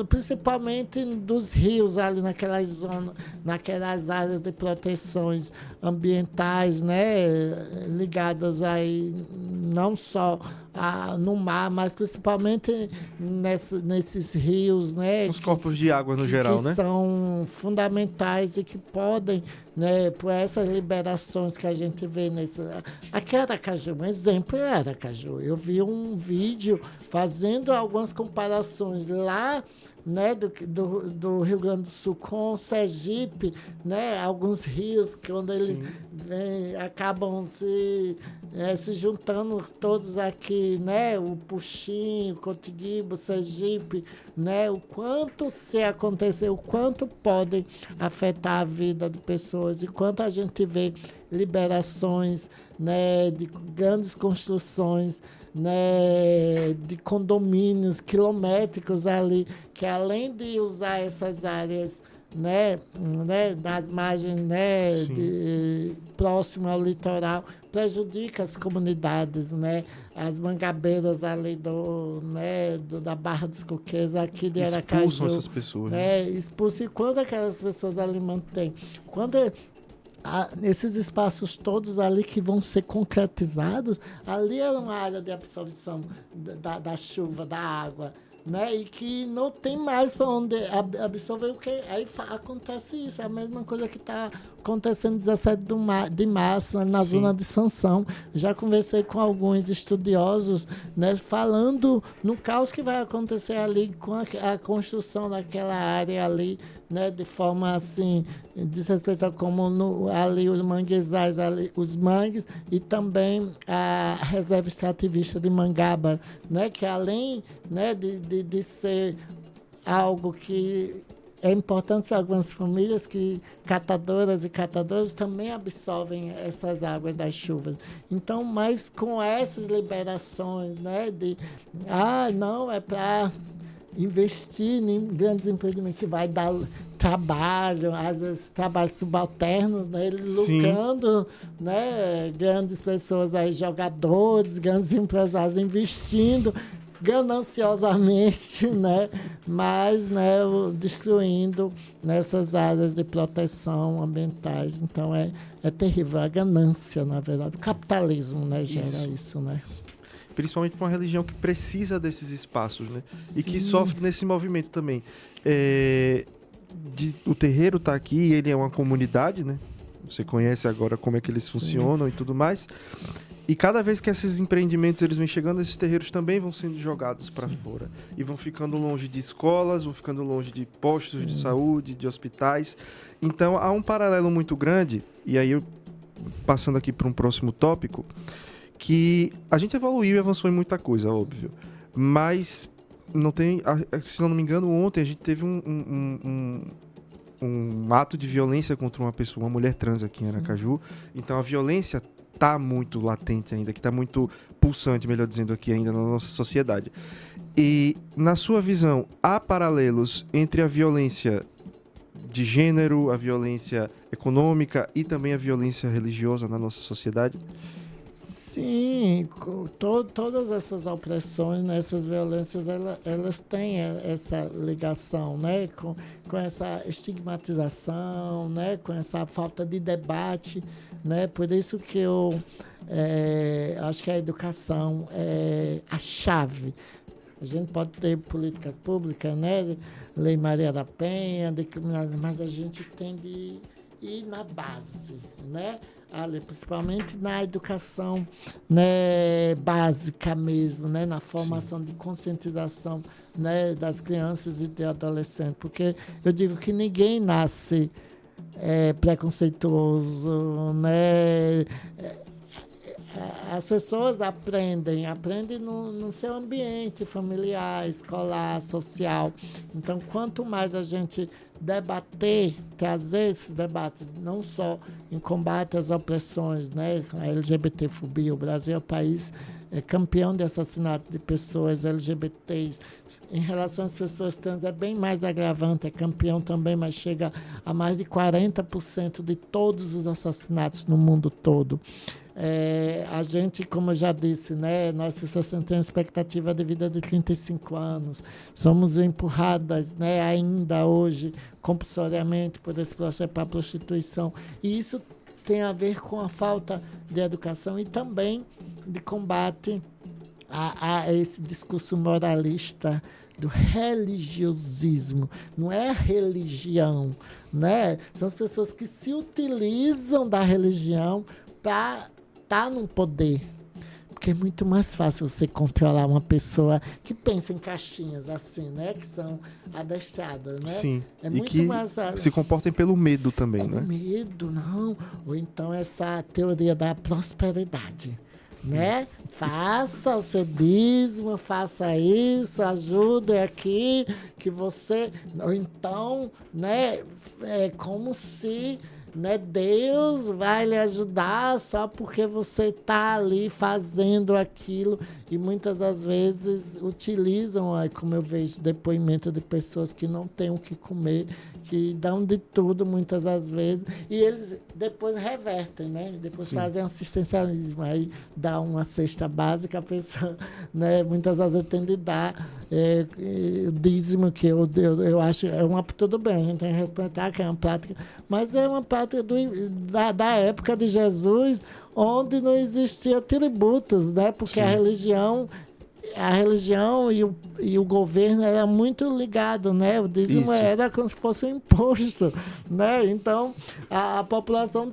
principalmente dos rios ali naquelas zonas, naquelas áreas de proteções ambientais, né, ligadas aí não só no mar, mas principalmente nesses rios, né? Os corpos de água no geral, que né? são fundamentais e que podem, né, por essas liberações que a gente vê aqui em Aracaju, um exemplo é Aracaju. Eu vi um vídeo fazendo algumas comparações lá, né, do Rio Grande do Sul com o Sergipe, né, alguns rios que quando eles acabam se juntando todos aqui, né, o Puxim, o Cotiguiba, o Sergipe, né, o quanto se acontecer, o quanto podem afetar a vida de pessoas e quanto a gente vê liberações, né, de grandes construções, né, de condomínios quilométricos ali, que além de usar essas áreas, né, das margens, né, próximo ao litoral, prejudica as comunidades, né, as mangabeiras ali da Barra dos Coqueiros, aqui de Aracaju. Expulsam essas pessoas. Né, expulsam. E quando aquelas pessoas ali mantêm? Quando esses espaços todos ali que vão ser concretizados, ali era uma área de absorção da chuva, da água, né? E que não tem mais para onde absorver, o que aí acontece isso. É a mesma coisa que está acontecendo 17 de março, na zona de expansão. Já conversei com alguns estudiosos, né, falando no caos que vai acontecer ali com a construção daquela área ali, né, de forma assim, desrespeitosa, como ali os manguezais, ali, os mangues, e também a reserva extrativista de Mangaba, né, que além, né, de ser algo que é importante para algumas famílias, que catadoras e catadores também absorvem essas águas das chuvas. Então, mas com essas liberações, né, não é para investir em grandes empreendimentos que vai dar trabalho, às vezes trabalhos subalternos, né, eles lucrando, né, grandes pessoas aí, jogadores, grandes empresários investindo gananciosamente, né, mas, né, destruindo nessas áreas de proteção ambientais. Então é terrível, a ganância, na verdade, o capitalismo, né, gera isso, né? Principalmente para uma religião que precisa desses espaços, né? Sim. E que sofre nesse movimento também. O terreiro está aqui, ele é uma comunidade, né? Você conhece agora como é que eles funcionam e tudo mais. E cada vez que esses empreendimentos eles vêm chegando, esses terreiros também vão sendo jogados para fora. E vão ficando longe de escolas, vão ficando longe de postos de saúde, de hospitais. Então há um paralelo muito grande, e aí eu passando aqui para um próximo tópico, que a gente evoluiu e avançou em muita coisa, óbvio. Mas não tem, se não me engano, ontem a gente teve um ato de violência contra uma pessoa, uma mulher trans aqui em Aracaju. Então a violência está muito latente ainda, que está muito pulsante, melhor dizendo, aqui ainda na nossa sociedade. E, na sua visão, há paralelos entre a violência de gênero, a violência econômica e também a violência religiosa na nossa sociedade? Sim, todas essas opressões, né, essas violências, elas têm essa ligação, né, com essa estigmatização, né, com essa falta de debate, né, por isso que eu acho que a educação é a chave. A gente pode ter política pública, né, Lei Maria da Penha, mas a gente tem de ir na base, né? Ali, principalmente na educação, né, básica mesmo, né, na formação de conscientização, né, das crianças e de adolescentes, porque eu digo que ninguém nasce preconceituoso, né? As pessoas aprendem no seu ambiente familiar, escolar, social. Então, quanto mais a gente debater, trazer esses debates, não só em combate às opressões, né, a LGBTfobia, o Brasil é o país campeão de assassinato de pessoas LGBTs. Em relação às pessoas trans, é bem mais agravante, é campeão também, mas chega a mais de 40% de todos os assassinatos no mundo todo. A gente, como eu já disse, né, nós pessoas têm expectativa de vida de 35 anos, somos empurradas, né, ainda hoje, compulsoriamente, por esse processo para a prostituição. E isso tem a ver com a falta de educação e também de combate a esse discurso moralista do religiosismo. Não é a religião, né? São as pessoas que se utilizam da religião para estar no poder. Porque é muito mais fácil você controlar uma pessoa que pensa em caixinhas assim, né? Que são adestradas, né? Sim. É e muito que mais se comportem pelo medo também, com né? medo, não. Ou então essa teoria da prosperidade, né? Faça o seu dízimo, faça isso, ajude aqui, que você... Ou então, né? É como se... Né, Deus vai lhe ajudar só porque você está ali fazendo aquilo, e muitas das vezes utilizam, como eu vejo depoimento de pessoas que não têm o que comer, que dão de tudo muitas das vezes, e eles depois revertem, né? Depois Sim. fazem assistencialismo, aí dá uma cesta básica, a pessoa, né, muitas vezes tem de dar o dízimo, que eu acho, tudo bem, a gente tem que respeitar que é uma prática, mas é uma prática da época de Jesus, onde não existia tributos, né? Porque a religião e o governo era muito ligado, né? O dízimo era como se fosse um imposto, né? Então, a população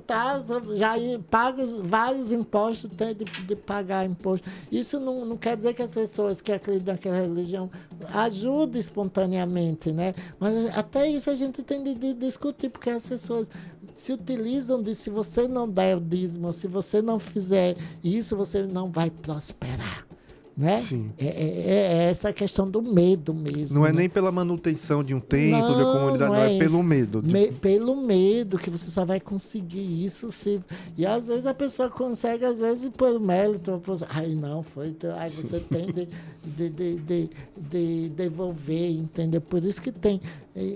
já paga vários impostos, tem de pagar imposto. Isso não quer dizer que as pessoas que acreditam naquela religião ajudem espontaneamente, né? Mas até isso a gente tem de discutir, porque as pessoas se utilizam de, se você não der o dízimo, se você não fizer isso, você não vai prosperar. Né? Sim. É essa questão do medo mesmo. Não é né? nem pela manutenção de um templo, de uma comunidade, não é pelo medo. Pelo medo que você só vai conseguir isso se... E às vezes a pessoa consegue, às vezes por mérito. Aí não, foi. Aí você tem de devolver, entendeu? Por isso que tem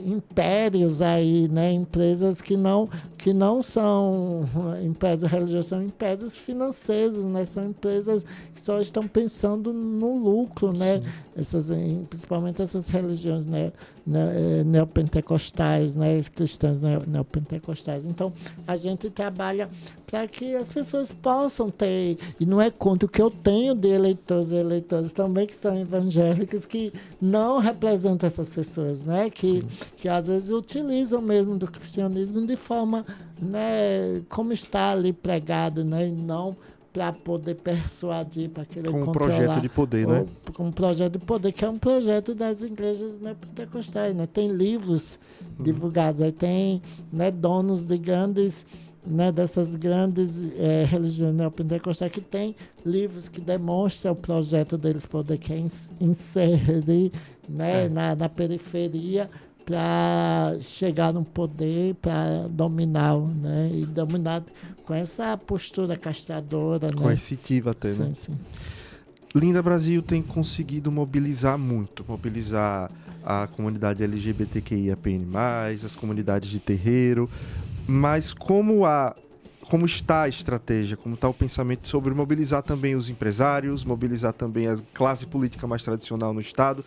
impérios aí, né? Empresas que não são empresas religiosas, são empresas financeiras, né? São empresas que só estão pensando no lucro, né? Principalmente essas religiões, né? Neopentecostais, né? Cristãs neopentecostais. Então, a gente trabalha para que as pessoas possam ter, e não é contra o que eu tenho de eleitores e eleitoras também, que são evangélicos, que não representam essas pessoas, né? Que às vezes utilizam mesmo do cristianismo de forma, né, como está ali pregado, né? E não para poder persuadir, para querer controlar. Com um projeto de poder, né? Com um projeto de poder, que é um projeto das igrejas neopentecostais, né? Tem livros divulgados, aí tem, né, donos de grandes, né, dessas grandes religiões neopentecostais, que tem livros que demonstram o projeto deles poder, que é inserir, né, na periferia, para chegar no poder, para dominar, né? E dominar com essa postura castradora, coercitiva, né? Até, sim, né? Sim. Linda Brasil tem conseguido mobilizar a comunidade LGBTQIAPN+, as comunidades de terreiro, mas como está a estratégia, como está o pensamento sobre mobilizar também os empresários, mobilizar também a classe política mais tradicional no Estado,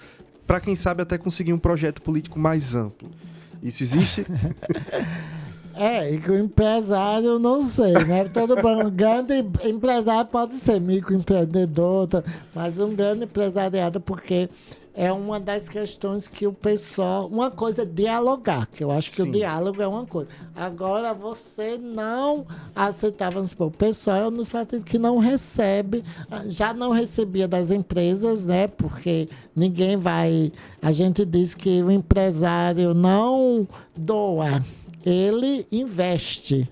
para quem sabe até conseguir um projeto político mais amplo. Isso existe? E que o empresário, não sei, né? Todo bom, grande empresário pode ser microempreendedor, mas um grande empresariado, porque é uma das questões que o pessoal... Uma coisa é dialogar, que eu acho que o diálogo é uma coisa. Agora, você não aceitava, vamos supor, o pessoal é um dos partidos que não recebe, já não recebia das empresas, né? Porque ninguém vai... A gente diz que o empresário não doa, ele investe,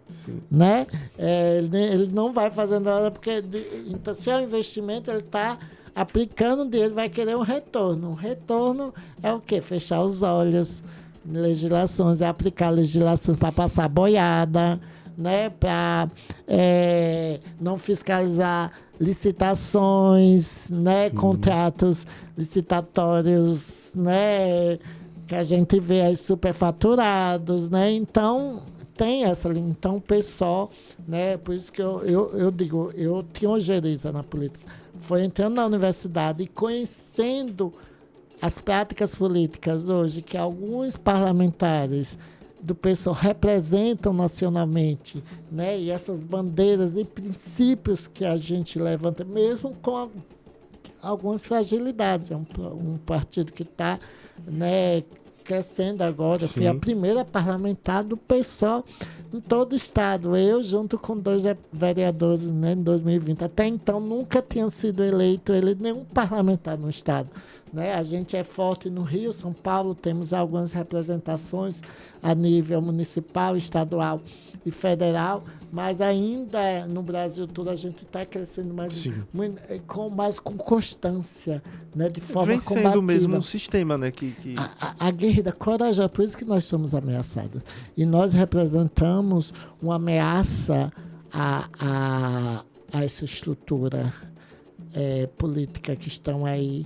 né? Ele não vai fazendo nada, porque então, se é um investimento, ele está aplicando dinheiro, vai querer um retorno. O retorno é o quê? Fechar os olhos, legislações, é aplicar legislações para passar boiada, né? Para não fiscalizar licitações, né? Contratos licitatórios, né? Que a gente vê aí superfaturados, né? Então, tem essa linha. Então, o pessoal, né? Por isso que eu digo, eu tinha ojeriza na política. Foi entrando na universidade e conhecendo as práticas políticas hoje, que alguns parlamentares do PSOL representam nacionalmente, né? E essas bandeiras e princípios que a gente levanta, mesmo com algumas fragilidades. É um partido que está, né, crescendo agora. Sim. Fui a primeira parlamentar do PSOL em todo o estado. Eu, junto com 2 vereadores, né, em 2020. Até então, nunca tinha sido eleito nenhum parlamentar no estado. Né? A gente é forte no Rio, São Paulo, temos algumas representações a nível municipal, estadual e federal, mas ainda no Brasil todo a gente está crescendo mais, com constância, né? De forma vem sendo combativa. mesmo um sistema, né? A guerrilha corajosa, por isso que nós somos ameaçados. E nós representamos uma ameaça a essa estrutura política que estão aí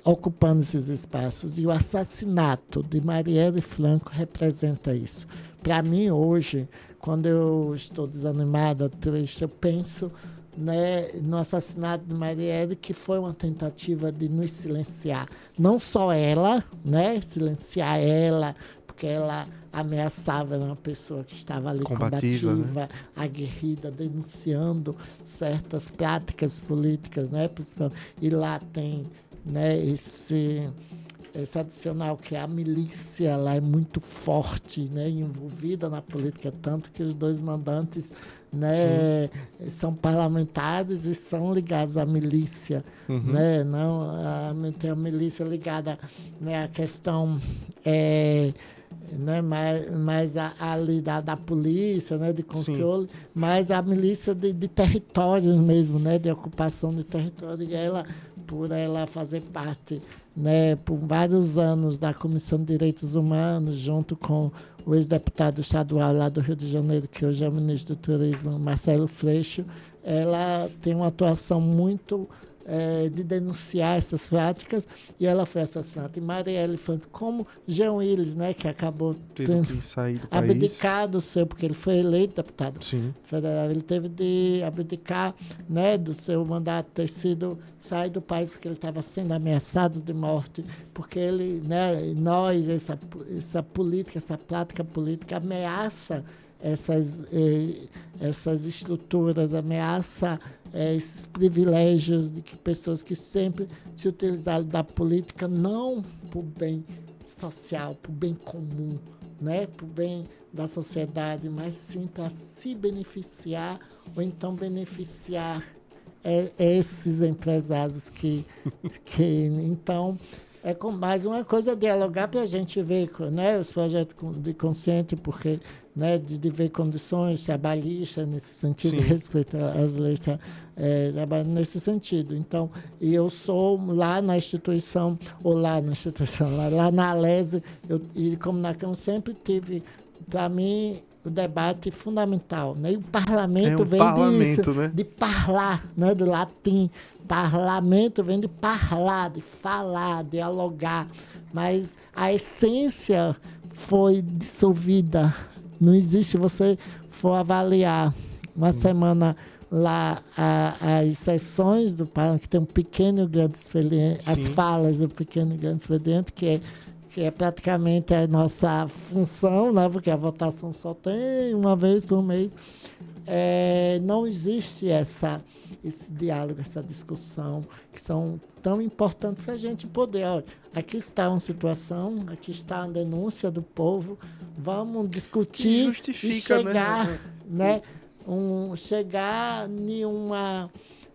ocupando esses espaços. E o assassinato de Marielle Franco representa isso. Para mim, hoje, quando eu estou desanimada, triste, eu penso, né, no assassinato de Marielle, que foi uma tentativa de nos silenciar. Não só ela, né, silenciar ela, porque ela ameaçava, era uma pessoa que estava ali combativa, né? Aguerrida, denunciando certas práticas políticas, né, principalmente. E lá tem, né, esse adicional que a milícia lá é muito forte, né, envolvida na política, tanto que os 2 mandantes, né, são parlamentares e são ligados à milícia, né, não tem a milícia ligada, né, à questão né, mais ali da polícia, né, de controle, mas a milícia de territórios mesmo, né, de ocupação de território. E ela, por ela fazer parte, né, por vários anos da Comissão de Direitos Humanos, junto com o ex-deputado estadual lá do Rio de Janeiro, que hoje é o ministro do Turismo, Marcelo Freixo, ela tem uma atuação muito de denunciar essas práticas, e ela foi assassinada. E Marielle Franco, como Jean Willis, né, que acabou tendo que sair do abdicado porque ele foi eleito deputado federal, ele teve de abdicar, né, do seu mandato, ter sido sair do país porque ele estava sendo ameaçado de morte, porque ele, né, essa política, essa prática política ameaça essas estruturas, ameaça esses privilégios de que pessoas que sempre se utilizaram da política não por bem social, por bem comum, né, por bem da sociedade, mas sim para se beneficiar ou então beneficiar esses empresários que então mais uma coisa dialogar para a gente ver, né, os projetos de consciente, porque, né, de ver condições trabalhistas nesse sentido, respeito às leis nesse sentido. Então, e eu sou lá na instituição, lá na Alese, e como na Câmara sempre tive, para mim, o debate fundamental, né? E o parlamento vem disso, né? De parlar, né? Do latim. Parlamento vem de parlar, de falar, dialogar. Mas a essência foi dissolvida. Não existe, se você for avaliar uma semana lá as sessões do parlamento, que tem um pequeno e grande expediente, as falas do pequeno e grande expediente, que é praticamente a nossa função, né? Porque a votação só tem uma vez por mês. Não existe esse diálogo, essa discussão, que são tão importantes para a gente poder. Olha, aqui está uma situação, aqui está a denúncia do povo, vamos discutir e chegar, né, chegar em uma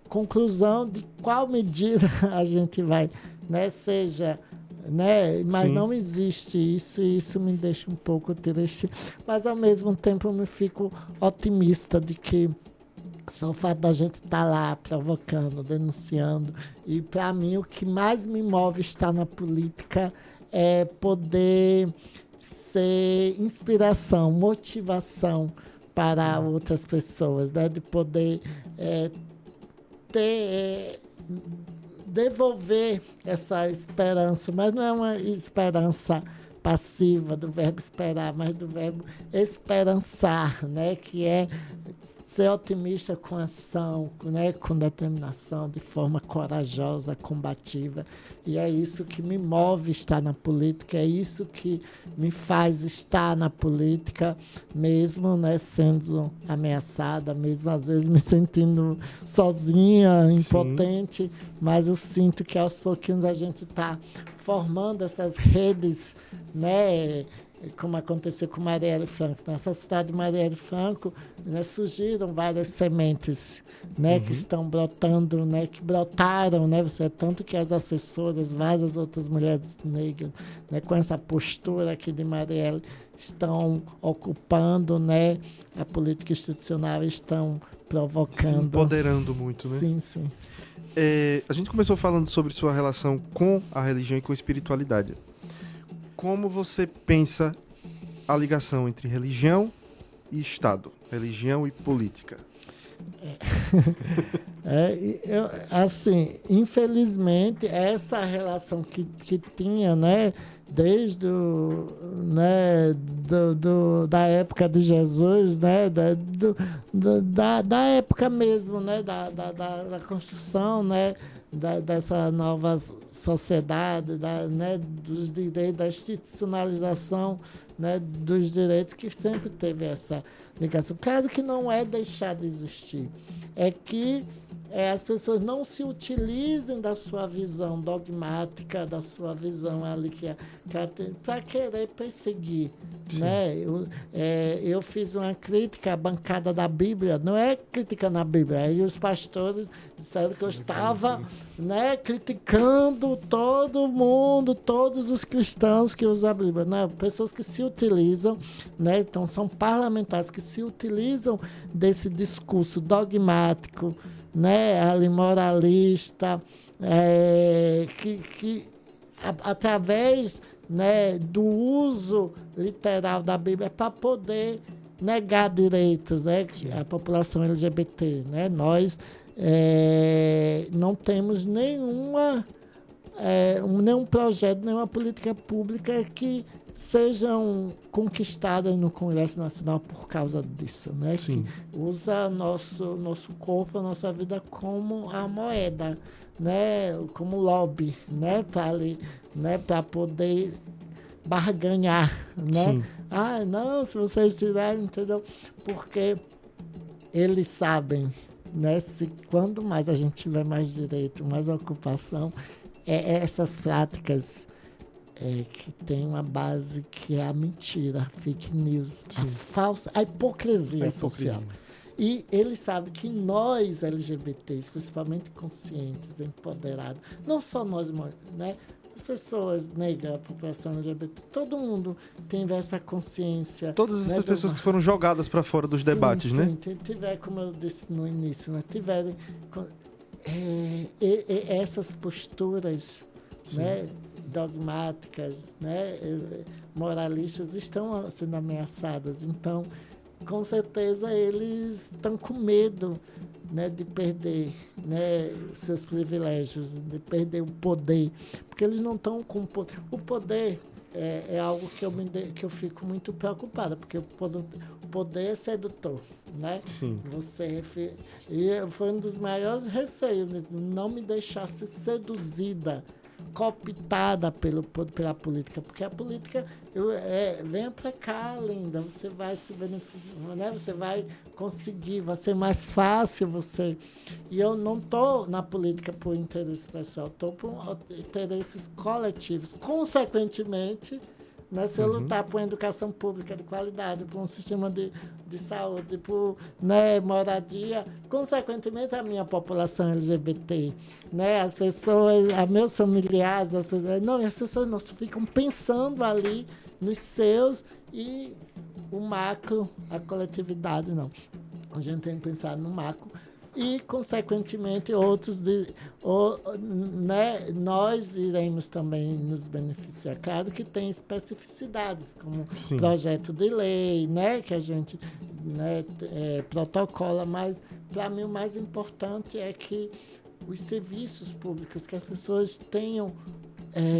conclusão de qual medida a gente vai, né, seja... Né? Mas não existe isso, e isso me deixa um pouco triste, mas ao mesmo tempo eu me fico otimista de que só o fato da gente estar lá provocando, denunciando, e para mim o que mais me move estar na política é poder ser inspiração, motivação para outras pessoas, né? De poder devolver essa esperança, mas não é uma esperança passiva do verbo esperar, mas do verbo esperançar, né? Que é ser otimista com ação, né, com determinação, de forma corajosa, combativa. E é isso que me move estar na política, é isso que me faz estar na política, mesmo, né, sendo ameaçada, mesmo às vezes me sentindo sozinha, impotente, sim, mas eu sinto que aos pouquinhos a gente está formando essas redes, né, como aconteceu com Marielle Franco. Nessa cidade de Marielle Franco, né, surgiram várias sementes, né, que estão brotando, né, que brotaram, né, tanto que as assessoras, várias outras mulheres negras, né, com essa postura aqui de Marielle, estão ocupando, né, a política institucional, estão provocando. Se empoderando muito, né? Sim, sim. A gente começou falando sobre sua relação com a religião e com a espiritualidade. Como você pensa a ligação entre religião e Estado, religião e política? Assim, infelizmente, essa relação que tinha, né, desde da época de Jesus, né, da época mesmo, né, da construção, né, dessa nova sociedade, né, dos direitos, da institucionalização, né, dos direitos, que sempre teve essa ligação. Claro que não é deixar de existir, é que as pessoas não se utilizem da sua visão dogmática, da sua visão ali que ela tem, para querer perseguir. Né? Eu fiz uma crítica à bancada da Bíblia, não é crítica na Bíblia, aí os pastores disseram que eu estava, né, criticando todo mundo, todos os cristãos que usam a Bíblia. Não, pessoas que se utilizam, né, então são parlamentares que se utilizam desse discurso dogmático, né, ali moralista, que através, né, do uso literal da Bíblia para poder negar direitos, né, à população LGBT. Né? Nós não temos nenhum projeto, nenhuma política pública que sejam conquistadas no Congresso Nacional por causa disso, né? Sim. Que usa nosso corpo, a nossa vida como a moeda, né? Como lobby, né? Para poder barganhar, né? Sim. Ah, não, se vocês tirarem, entendeu? Porque eles sabem, né? Quando mais a gente tiver mais direito, mais ocupação, essas práticas que tem uma base que é a mentira, a fake news, a hipocrisia social. E ele sabe que nós, LGBTs, principalmente conscientes, empoderados, não só nós, né? As pessoas negras, a população LGBT, todo mundo tem essa consciência. Todas essas pessoas que foram jogadas para fora dos debates, né? Sim, tiver, como eu disse no início, né? Tiverem essas posturas, né, dogmáticas, né, moralistas, estão sendo ameaçadas. Então, com certeza, eles estão com medo, né, de perder, né, seus privilégios, de perder o poder, porque eles não estão com poder. O poder é algo que eu fico muito preocupada, porque o poder é sedutor, né? Sim. Foi um dos maiores receios, não me deixar ser seduzida, cooptada pela política, porque a política venha para cá, linda, você vai se beneficiar, né? Você vai conseguir, vai ser mais fácil você. E eu não estou na política por interesse pessoal, estou por interesses coletivos. Consequentemente, né, se eu lutar por uma educação pública de qualidade, por um sistema de saúde, por, né, moradia, consequentemente a minha população LGBT, né, as pessoas, os meus familiares, as pessoas não ficam pensando ali nos seus e o macro, a coletividade, não. A gente tem que pensar no macro e, consequentemente, né, nós iremos também nos beneficiar. Claro que tem especificidades, como projeto de lei, né, que a gente, né, protocola, mas, para mim, o mais importante é que os serviços públicos, que as pessoas tenham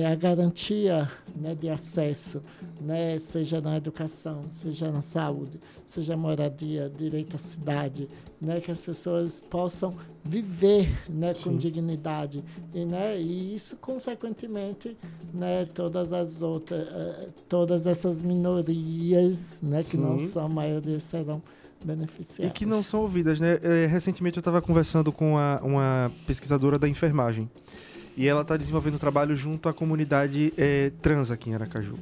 a garantia, né, de acesso, né, seja na educação, seja na saúde, seja moradia, direito à cidade, né, que as pessoas possam viver, né, com dignidade e isso consequentemente, né, todas essas minorias, né, que não são maiorias serão beneficiadas. E que não são ouvidas, né? Recentemente eu estava conversando com uma pesquisadora da enfermagem. E ela está desenvolvendo um trabalho junto à comunidade trans aqui em Aracaju.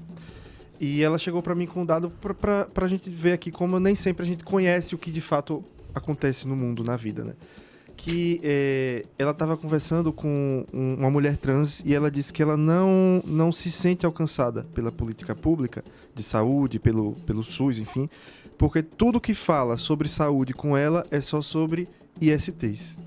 E ela chegou para mim com um dado para a gente ver aqui como nem sempre a gente conhece o que de fato acontece no mundo, na vida, né? Que ela estava conversando com uma mulher trans e ela disse que ela não se sente alcançada pela política pública de saúde, pelo SUS, enfim, porque tudo que fala sobre saúde com ela é só sobre ISTs.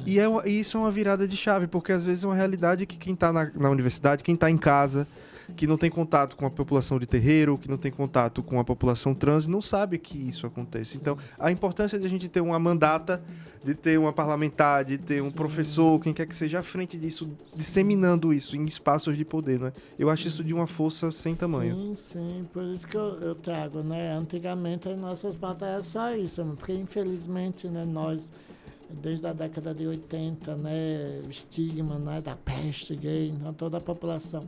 E isso é uma virada de chave, porque às vezes é uma realidade que quem está na universidade, quem está em casa, que não tem contato com a população de terreiro, que não tem contato com a população trans, não sabe que isso acontece. Então, a importância de a gente ter uma mandata, de ter uma parlamentar, de ter um professor, quem quer que seja, à frente disso, disseminando isso em espaços de poder, né? Eu acho isso de uma força sem tamanho. Sim, por isso que eu trago, né? Antigamente as nossas batalhas só isso, porque infelizmente, né, nós desde a década de 80, né, o estigma, né, da peste gay, então toda a população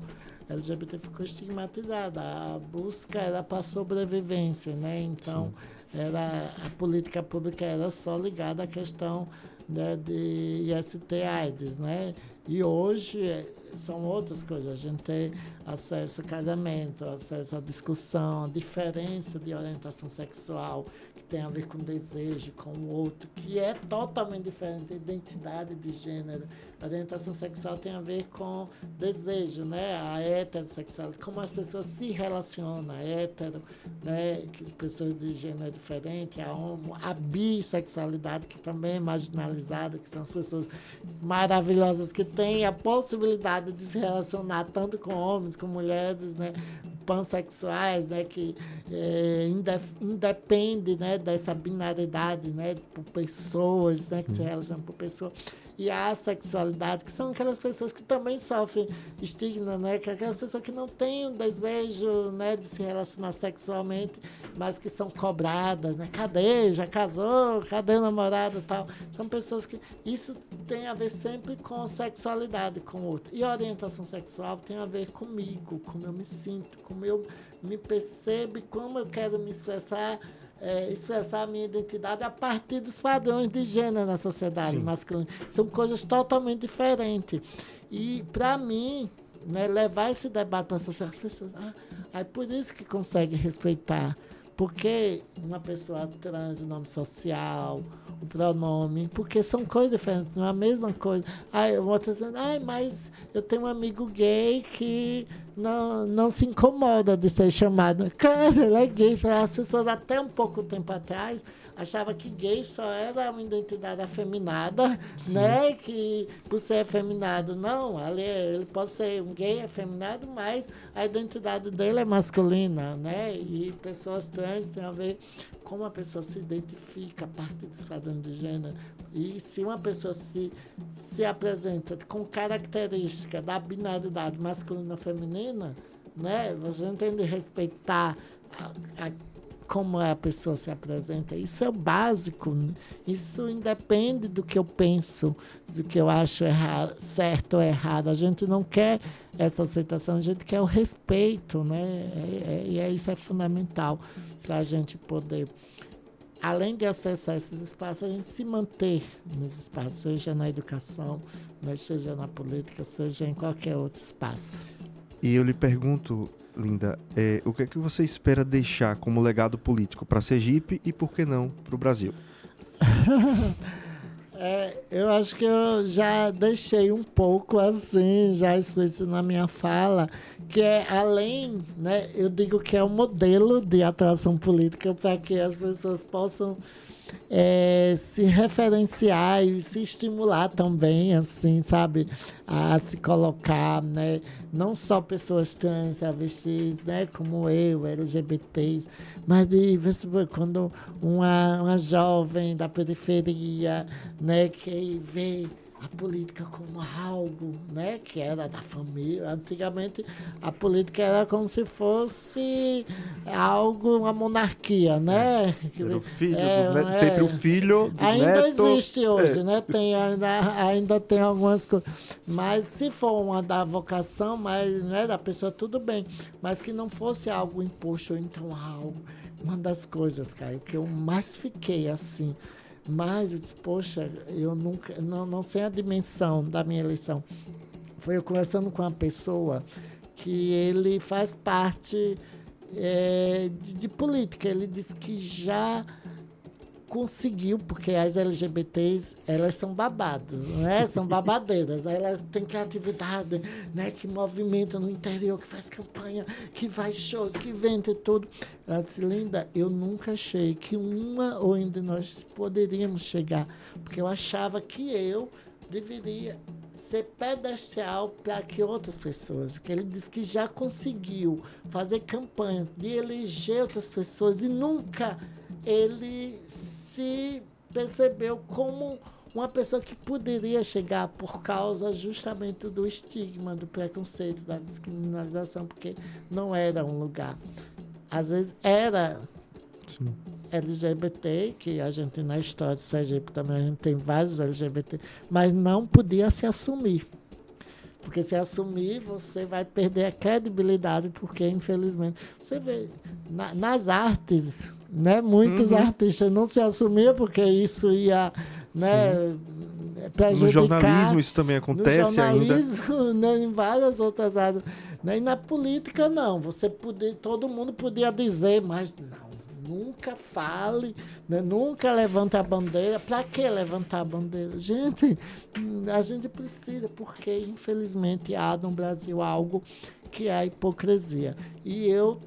LGBT ficou estigmatizada. A busca era para sobrevivência, né? Então a política pública era só ligada à questão, né, de IST/AIDS, né? E hoje são outras coisas. A gente tem acesso a casamento, acesso à discussão, a diferença de orientação sexual, que tem a ver com desejo, com o outro, que é totalmente diferente da identidade de gênero. A orientação sexual tem a ver com desejo, né? A heterossexualidade, como as pessoas se relacionam, a hétero, né? Que pessoas de gênero diferente, a homo, a bissexualidade, que também é marginalizada, que são as pessoas maravilhosas que têm a possibilidade de se relacionar tanto com homens, com mulheres, né? Pansexuais, né? Que independe, né? Dessa binariedade, né? Por pessoas, né? Que se relacionam por pessoas. E a assexualidade, que são aquelas pessoas que também sofrem estigma, né? Que aquelas pessoas que não têm o desejo, né, de se relacionar sexualmente, mas que são cobradas, né? Cadê? Já casou? Cadê o namorado e tal? São pessoas que... Isso tem a ver sempre com sexualidade, com o outro. E a orientação sexual tem a ver comigo, como eu me sinto, como eu me percebo, como eu quero me expressar a minha identidade a partir dos padrões de gênero na sociedade masculina. São coisas totalmente diferentes. E, para mim, né, levar esse debate para a sociedade, as pessoas, é por isso que consegue respeitar. Porque uma pessoa trans, o nome social, o pronome, porque são coisas diferentes, não é a mesma coisa. Aí o outro dizendo, mas eu tenho um amigo gay que não se incomoda de ser chamado. Cara, ele é gay. As pessoas até um pouco tempo atrás achavam que gay só era uma identidade afeminada, né? Que por ser afeminado, não, ele pode ser um gay afeminado, mas a identidade dele é masculina, né? E pessoas trans têm a ver como a pessoa se identifica a partir dos padrões de gênero. E se uma pessoa se apresenta com característica da binaridade masculina ou feminina, né? Você não tem de respeitar como a pessoa se apresenta. Isso é o básico, né? Isso independe do que eu penso, do que eu acho certo ou errado. A gente não quer essa aceitação, a gente quer o respeito, né? Isso é fundamental para a gente poder, além de acessar esses espaços, a gente se manter nos espaços, seja na educação, né, seja na política, seja em qualquer outro espaço. E eu lhe pergunto, Linda, o que é que você espera deixar como legado político para Sergipe e, por que não, para o Brasil? Eu acho que eu já deixei um pouco assim, já explícito na minha fala, que é além, né, eu digo que é um modelo de atuação política para que as pessoas possam se referenciar e se estimular também, assim, sabe, a se colocar, né, não só pessoas trans, travestis, né, como eu, LGBTs, mas de vez quando uma jovem da periferia, né, que vê a política como algo, né, que era da família. Antigamente, a política era como se fosse algo, uma monarquia, né? Era o filho do neto, sempre o filho do ainda neto. Existe hoje, né? Ainda tem algumas coisas. Mas se for uma da vocação, mas, né, da pessoa, tudo bem. Mas que não fosse algo imposto, ou então algo. Uma das coisas, Caio, que eu mais fiquei assim. Mas, eu disse, poxa, eu nunca, não sei a dimensão da minha eleição. Foi eu conversando com uma pessoa que ele faz parte de política. Ele disse que já conseguiu, porque as LGBTs, elas são babadas, né? São babadeiras. Elas têm criatividade, né? Que movimenta no interior, que faz campanha, que faz shows, que inventa e tudo. Ela disse, Linda, eu nunca achei que uma ou ainda nós poderíamos chegar, porque eu achava que eu deveria ser pedestal para que outras pessoas, que ele disse que já conseguiu fazer campanhas de eleger outras pessoas e nunca ele se percebeu como uma pessoa que poderia chegar por causa justamente do estigma, do preconceito, da descriminalização, porque não era um lugar. Às vezes era Sim. LGBT, que a gente na história do Sergipe também a gente tem vários LGBT, mas não podia se assumir. Porque se assumir, você vai perder a credibilidade, porque, infelizmente, você vê nas artes, né, muitos artistas não se assumiam porque isso ia, né, prejudicar. No jornalismo isso também acontece ainda. No jornalismo, né, em várias outras áreas. Né, e na política, não. Todo mundo podia dizer, mas não. Nunca fale, né? Nunca levanta a bandeira. Para que levantar a bandeira? Gente, a gente precisa, porque infelizmente há no Brasil algo que é a hipocrisia. E eu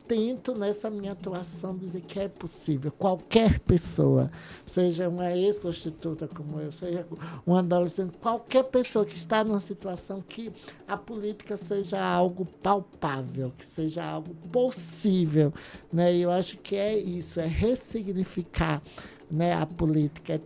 tento, nessa minha atuação, dizer que é possível. Qualquer pessoa, seja uma ex-prostituta como eu, seja um adolescente, qualquer pessoa que está numa situação que a política seja algo palpável, que seja algo possível. Né? E eu acho que é isso, é ressignificar, né, a política.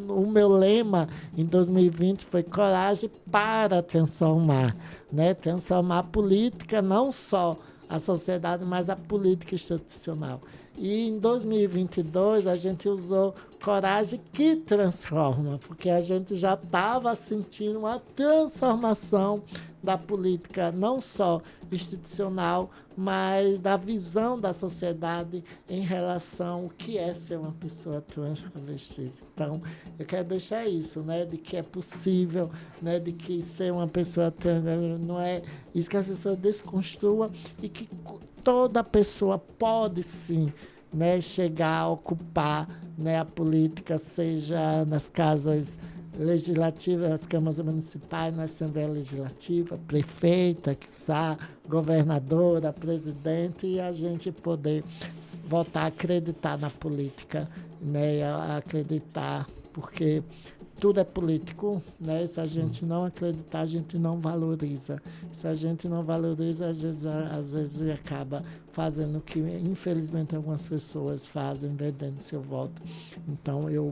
O meu lema em 2020 foi coragem para transformar. Né? Transformar a política, não só a sociedade, mas a política institucional. E em 2022 a gente usou coragem que transforma, porque a gente já estava sentindo uma transformação da política, não só institucional, mas da visão da sociedade em relação ao que é ser uma pessoa trans travesti. Então, eu quero deixar isso, né, de que é possível, né, de que ser uma pessoa trans não é isso, que as pessoas desconstruam e que toda pessoa pode sim, né, chegar a ocupar, né, a política, seja nas casas legislativas, nas câmaras municipais, na Assembleia Legislativa, prefeita, quiçá, governadora, presidente, e a gente poder voltar a acreditar na política, né, a acreditar, porque tudo é político, né? Se a gente não acreditar, a gente não valoriza. Se a gente não valoriza, às vezes acaba fazendo o que, infelizmente, algumas pessoas fazem, vendendo seu voto. Então, eu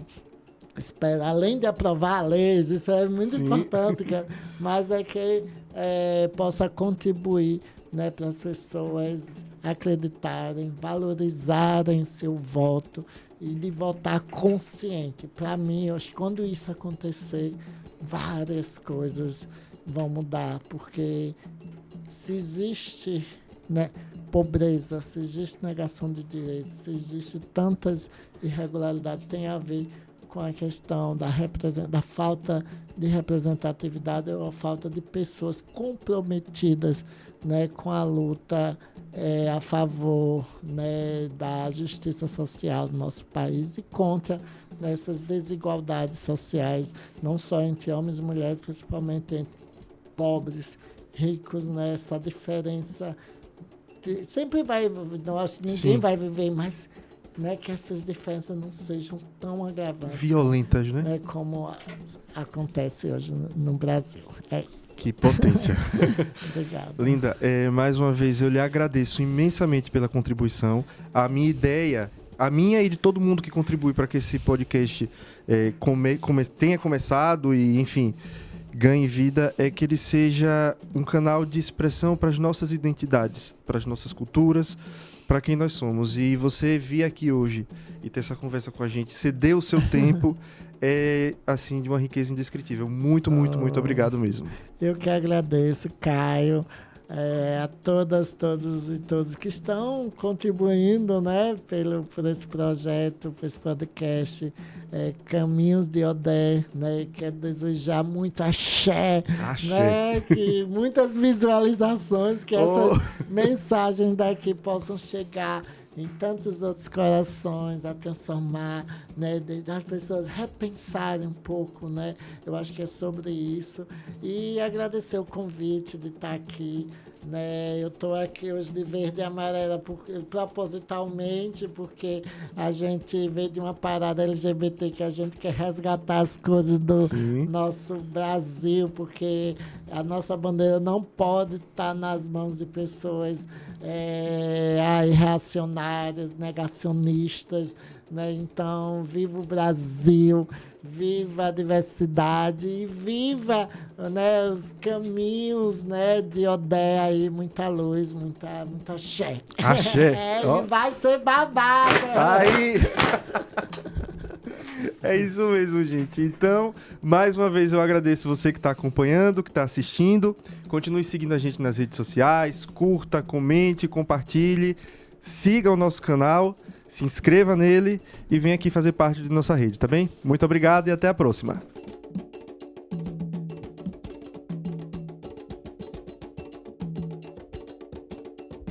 espero, além de aprovar leis, isso é muito importante, mas é que possa contribuir, né, para as pessoas acreditarem, valorizarem seu voto e de votar consciente. Para mim, eu acho que quando isso acontecer, várias coisas vão mudar, porque se existe, né, pobreza, se existe negação de direitos, se existe tantas irregularidades, tem a ver com a questão da falta de representatividade ou a falta de pessoas comprometidas, né, com a luta a favor, né, da justiça social do nosso país e contra essas desigualdades sociais, não só entre homens e mulheres, principalmente entre pobres, ricos, né, essa diferença sempre vai, não acho que ninguém vai viver, mas, né, que essas diferenças não sejam tão agravantes. Violentas, né? Como acontece hoje no Brasil. É isso. Que potência. Obrigada. Linda, mais uma vez eu lhe agradeço imensamente pela contribuição. A minha ideia a minha e de todo mundo que contribui para que esse podcast tenha começado e, enfim, ganhe vida, é que ele seja um canal de expressão para as nossas identidades, para as nossas culturas, para quem nós somos. E você vir aqui hoje e ter essa conversa com a gente, ceder o seu tempo, é, assim, de uma riqueza indescritível. Muito, muito, muito obrigado mesmo. Eu que agradeço, Caio, a todas, todos e todos que estão contribuindo, né, por esse projeto, por esse podcast, Caminhos de Odé, né? Quero desejar muito axé, né, que muitas visualizações, que essas mensagens daqui possam chegar em tantos outros corações, a transformar, né, das pessoas repensarem um pouco, né? Eu acho que é sobre isso. E agradecer o convite de estar aqui, né? Eu estou aqui hoje de verde e amarela propositalmente, porque a gente veio de uma parada LGBT que a gente quer resgatar as coisas do nosso Brasil, porque a nossa bandeira não pode estar nas mãos de pessoas reacionárias, negacionistas, né? Então, viva o Brasil, viva a diversidade e viva, né, os caminhos, né, de Odé aí, muita luz, muita axé. Axé. E vai ser babado. Aí... É isso mesmo, gente. Então, mais uma vez eu agradeço você que está acompanhando, que está assistindo. Continue seguindo a gente nas redes sociais, curta, comente, compartilhe, siga o nosso canal, se inscreva nele e venha aqui fazer parte de nossa rede, tá bem? Muito obrigado e até a próxima.